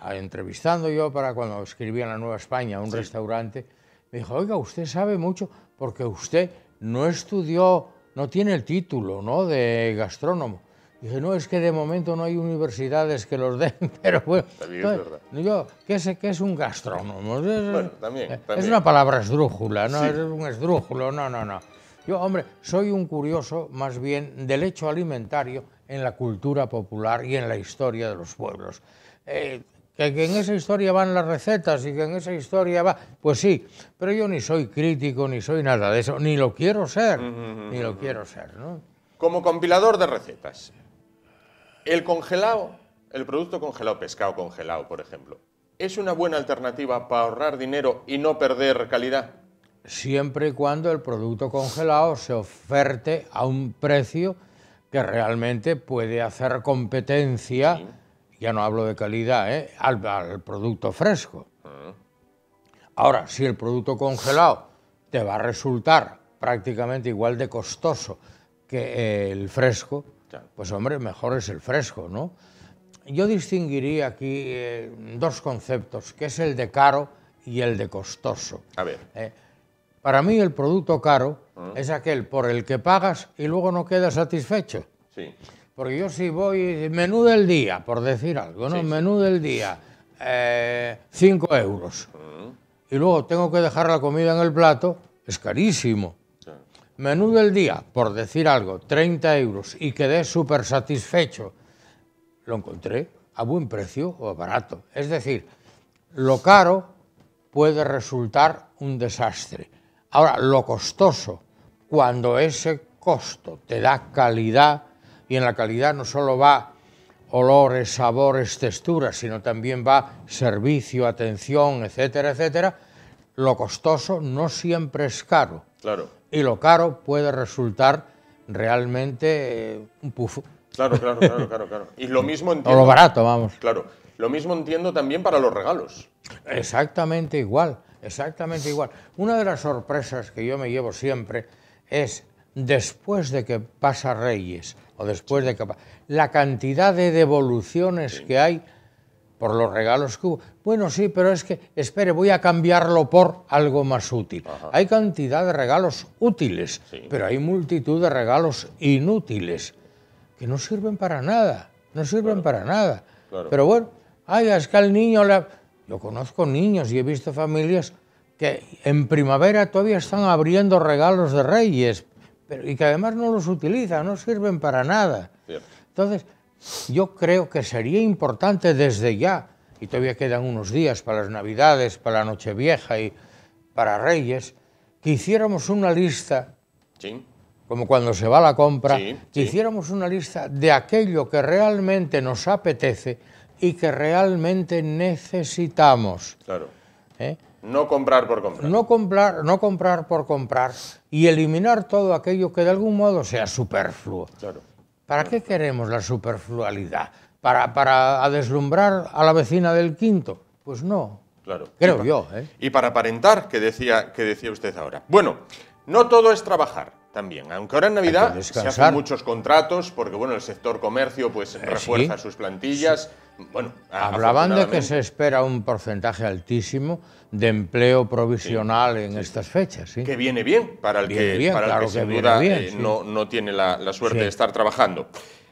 E: entrevistando yo para cuando escribía en La Nueva España, un restaurante, me dijo, oiga, usted sabe mucho porque usted no estudió, no tiene el título, ¿no?, de gastrónomo. Dije, no, es que de momento no hay universidades que los den, pero bueno.
A: También es verdad.
E: Yo, ¿qué es un gastrónomo?
A: Bueno, también.
E: Es una palabra esdrújula, ¿no?
A: Sí.
E: Es un esdrújulo, no. Yo, hombre, soy un curioso más bien del hecho alimentario en la cultura popular y en la historia de los pueblos. Que en esa historia van las recetas y que en esa historia va... Pues sí, pero yo ni soy crítico ni soy nada de eso, ni lo quiero ser, ni lo quiero ser, ¿no?
A: Como compilador de recetas, el congelado, el producto congelado, pescado congelado, por ejemplo, ¿es una buena alternativa para ahorrar dinero y no perder calidad?
E: Siempre y cuando el producto congelado se oferte a un precio que realmente puede hacer competencia,
A: Sí.
E: ya no hablo de calidad, al producto fresco. Ahora, si el producto congelado te va a resultar prácticamente igual de costoso que el fresco,
A: Claro.
E: pues hombre, mejor es el fresco, ¿no? Yo distinguiría aquí dos conceptos, que es el de caro y el de costoso.
A: A ver.
E: Para mí el producto caro es aquel por el que pagas y luego no quedas satisfecho.
A: Sí.
E: Porque yo si voy, menú del día, por decir algo, ¿no?
A: Sí, sí.
E: Menú del día, 5 euros. Y luego tengo que dejar la comida en el plato, es carísimo.
A: Claro.
E: Menú del día, por decir algo, 30 euros y quedé súper satisfecho. Lo encontré a buen precio o barato. Es decir, lo caro puede resultar un desastre. Ahora, lo costoso, cuando ese costo te da calidad, y en la calidad no solo va olores, sabores, texturas, sino también va servicio, atención, etcétera, etcétera, lo costoso no siempre es caro.
A: Claro.
E: Y lo caro puede resultar realmente un pufo.
A: Claro. Y lo mismo
E: O
A: entiendo...
E: lo barato, vamos.
A: Claro. Lo mismo entiendo también para los regalos.
E: Exactamente igual, exactamente igual. Una de las sorpresas que yo me llevo siempre es, después de que pasa Reyes o después de que... La cantidad de devoluciones que hay por los regalos que hubo. Bueno, sí, pero es que, espere, voy a cambiarlo por algo más útil. Hay cantidad de regalos útiles, pero hay multitud de regalos inútiles que no sirven para nada, no sirven para nada. Pero bueno, ay, es que al niño... Yo conozco niños y he visto familias que en primavera todavía están abriendo regalos de Reyes, y que además no los utilizan, no sirven para nada. Entonces, yo creo que sería importante desde ya, y todavía quedan unos días para las Navidades, para la Nochevieja y para Reyes, que hiciéramos una lista, como cuando se va a la compra, que hiciéramos una lista de aquello que realmente nos apetece y que realmente necesitamos.
A: No comprar por comprar.
E: No comprar por comprar y eliminar todo aquello que de algún modo sea superfluo. ¿Para qué queremos la superflualidad? ¿Para deslumbrar a la vecina del quinto? Pues no, creo yo.
A: Y para aparentar, que decía usted ahora. Bueno, no todo es trabajar también, aunque ahora en Navidad se hacen muchos contratos, porque bueno, el sector comercio pues refuerza sus plantillas. Bueno,
E: hablaban de que se espera un porcentaje altísimo de empleo provisional en estas fechas.
A: Que viene bien para el que sin duda no tiene la suerte de estar trabajando.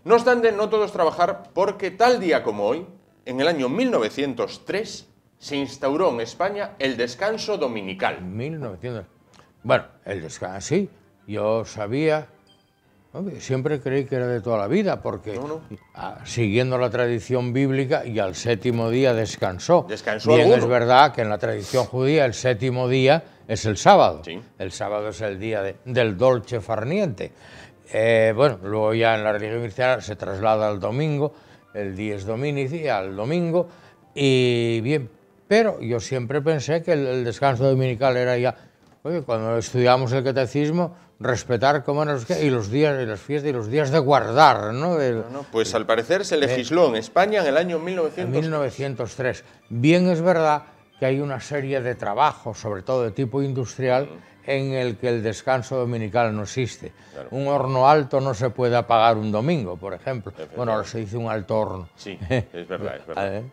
A: No obstante, no todo es trabajar, porque tal día como hoy, en el año 1903, se instauró en España el descanso dominical.
E: 1900. Bueno, el descanso, sí. Yo sabía, siempre creí que era de toda la vida, porque siguiendo la tradición bíblica, y al séptimo día descansó. Bien, es verdad que en la tradición judía el séptimo día es el sábado. El sábado es el día del dolce far niente. Bueno, luego ya en la religión cristiana se traslada al domingo, el dies dominici, al domingo, y bien, pero yo siempre pensé que el descanso dominical era ya, oye, cuando estudiamos el catecismo, respetar cómo nos, y los días y las fiestas y los días de guardar, ¿no?
A: Pues al parecer se legisló en España en el año
E: 1903. Bien, es verdad que hay una serie de trabajos, sobre todo de tipo industrial, en el que el descanso dominical no existe. Un horno alto no se puede apagar un domingo, por ejemplo. Bueno, ahora se dice un alto horno.
A: Sí, es verdad, es verdad.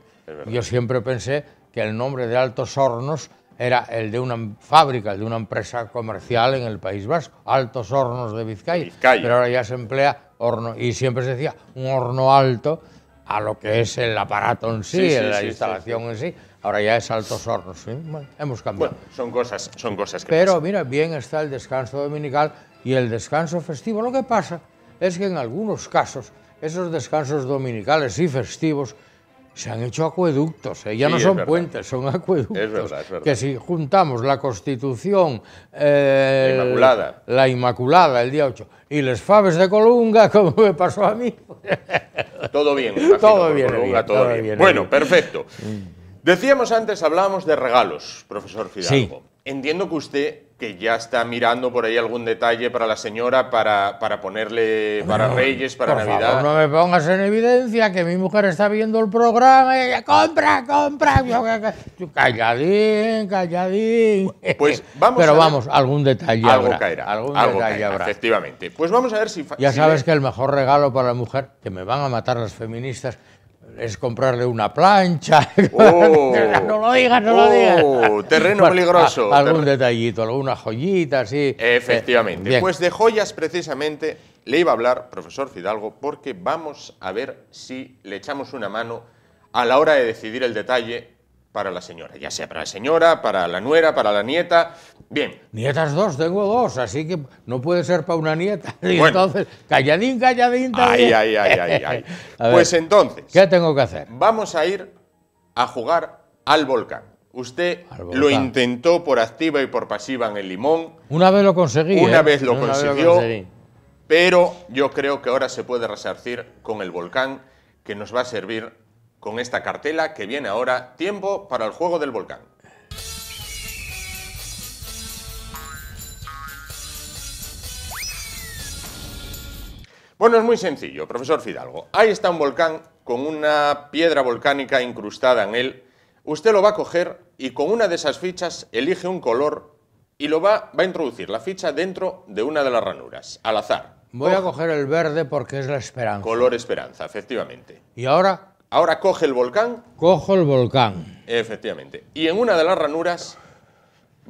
E: Yo siempre pensé que el nombre de altos hornos era el de una fábrica, el de una empresa comercial en el País Vasco, Altos Hornos de Vizcaya. Pero ahora ya se emplea horno, y siempre se decía un horno alto a lo que es el aparato en sí, la instalación en sí. Ahora ya es Altos Hornos, bueno, hemos cambiado.
A: Bueno, son cosas que
E: Pero
A: pasan.
E: mira, bien está el descanso dominical y el descanso festivo. Lo que pasa es que en algunos casos esos descansos dominicales y festivos se han hecho acueductos, ya no son puentes, son acueductos.
A: Es verdad, es verdad.
E: Que si juntamos la Constitución,
A: la
E: Inmaculada, el día 8, y les faves de Colunga, como me pasó a mí.
A: Todo bien, imagino,
E: todo bien.
A: Bueno, perfecto. Decíamos antes, hablábamos de regalos, profesor Fidalgo. Entiendo que usted, que ya está mirando por ahí algún detalle para la señora, para ponerle, para Reyes, para
E: por
A: Navidad.
E: Favor, no me pongas en evidencia que mi mujer está viendo el programa y ella, compra. Calladín.
A: Pues vamos
E: Pero
A: a ver.
E: Vamos, algún detalle
A: algo
E: habrá.
A: Caerá.
E: Algún
A: algo
E: detalle
A: caerá,
E: habrá.
A: efectivamente. Pues vamos a ver si...
E: Ya sabes que el mejor regalo para la mujer, que me van a matar las feministas, es comprarle una plancha. No lo digas.
A: Terreno peligroso.
E: Algún detallito, alguna joyita, sí.
A: Efectivamente. Pues de joyas, precisamente, le iba a hablar, profesor Fidalgo, porque vamos a ver si le echamos una mano a la hora de decidir el detalle para la señora. Ya sea para la señora, para la nuera, para la nieta. Bien.
E: Nietas tengo dos, así que no puede ser para una nieta. Y
A: bueno.
E: Entonces, calladín.
A: Ay. Pues entonces,
E: ¿qué tengo que hacer?
A: Vamos a ir a jugar al volcán. Usted lo intentó por activa y por pasiva en el Limón.
E: Una vez lo conseguí.
A: Una vez lo consiguió, pero yo creo que ahora se puede resarcir con el volcán, que nos va a servir con esta cartela que viene ahora. Tiempo para el juego del volcán. Bueno, es muy sencillo, profesor Fidalgo. Ahí está un volcán con una piedra volcánica incrustada en él. Usted lo va a coger y con una de esas fichas elige un color y lo va a introducir la ficha dentro de una de las ranuras, al azar.
E: Voy a coger el verde porque es la esperanza.
A: Color esperanza, efectivamente.
E: ¿Y ahora?
A: Ahora coge el volcán.
E: Cojo el volcán.
A: Efectivamente. Y en una de las ranuras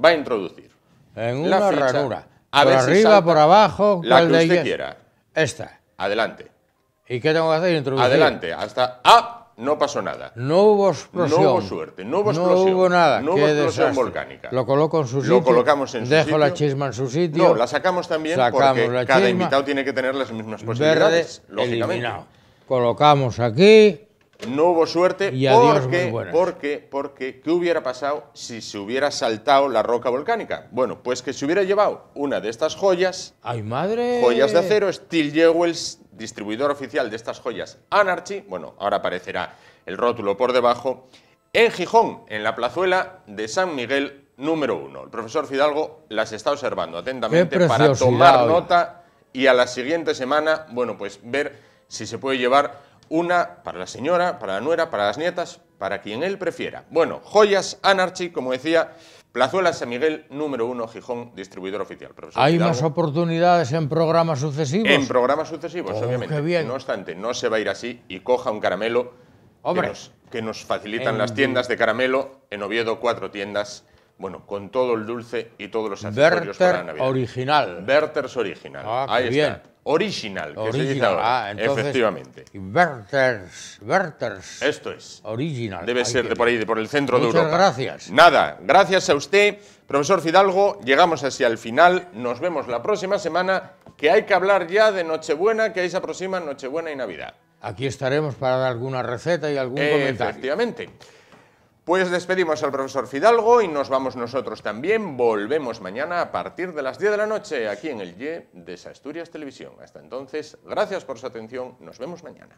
A: va a introducir.
E: En
A: la
E: una
A: ficha,
E: ranura.
A: a
E: Por
A: ver si
E: arriba,
A: salta
E: por abajo.
A: la
E: ¿cuál
A: que
E: de
A: usted
E: ellas?
A: quiera.
E: Esta.
A: Adelante.
E: ¿Y qué tengo que hacer? Introducir.
A: Adelante. Hasta... ¡Ah! No pasó nada.
E: No hubo explosión.
A: No hubo suerte, no hubo explosión.
E: No hubo nada.
A: No
E: Qué
A: hubo explosión
E: desastre.
A: volcánica.
E: Lo coloco en su sitio.
A: Lo colocamos en su
E: dejo
A: sitio.
E: la chisma en su sitio.
A: No, la sacamos también
E: Sacamos
A: porque
E: la
A: cada
E: chisma.
A: invitado tiene que tener las mismas
E: Verde,
A: posibilidades, lógicamente.
E: eliminado. Colocamos aquí.
A: No hubo suerte
E: Y adiós, muy buenas.
A: porque ¿qué hubiera pasado si se hubiera saltado la roca volcánica? Bueno, pues que se hubiera llevado una de estas joyas,
E: ¡Ay, madre!
A: joyas de acero, Steel Jewels, distribuidor oficial de estas joyas Anarchy, bueno, ahora aparecerá el rótulo por debajo, en Gijón, en la plazuela de San Miguel número 1. El profesor Fidalgo las está observando atentamente
E: ¡Qué
A: para
E: preciosidad,
A: tomar
E: oye!
A: nota y a la siguiente semana, bueno, pues ver si se puede llevar una para la señora, para la nuera, para las nietas, para quien él prefiera. Bueno, joyas Anarchy, como decía, plazuela San Miguel número 1, Gijón, distribuidor oficial. Profesor
E: ¿Hay
A: Fidalgo.
E: más oportunidades en programas sucesivos?
A: En programas sucesivos,
E: Oh,
A: obviamente.
E: qué bien.
A: No obstante, no se va a ir así y coja un caramelo
E: Hombre.
A: que nos facilitan
E: En-
A: las tiendas de caramelo. En Oviedo, 4 tiendas, bueno, con todo el dulce y todos los accesorios para
E: Werther
A: Navidad.
E: original.
A: Werther's Original.
E: Ah, qué
A: Ahí está.
E: bien.
A: Original, que se dice
E: Original.
A: ahora.
E: Entonces,
A: Efectivamente.
E: Werther's
A: Esto es.
E: original.
A: Debe
E: Ay,
A: ser
E: qué
A: de por ahí, de por el centro de
E: Muchas
A: Europa.
E: gracias.
A: Nada, gracias a usted, profesor Fidalgo. Llegamos así al final. Nos vemos la próxima semana, que hay que hablar ya de Nochebuena, que ahí se aproxima Nochebuena y Navidad.
E: Aquí estaremos para dar alguna receta y algún comentario.
A: Efectivamente. Pues despedimos al profesor Fidalgo y nos vamos nosotros también. Volvemos mañana a partir de las 10 de la noche aquí en el YE de Asturias Televisión. Hasta entonces, gracias por su atención. Nos vemos mañana.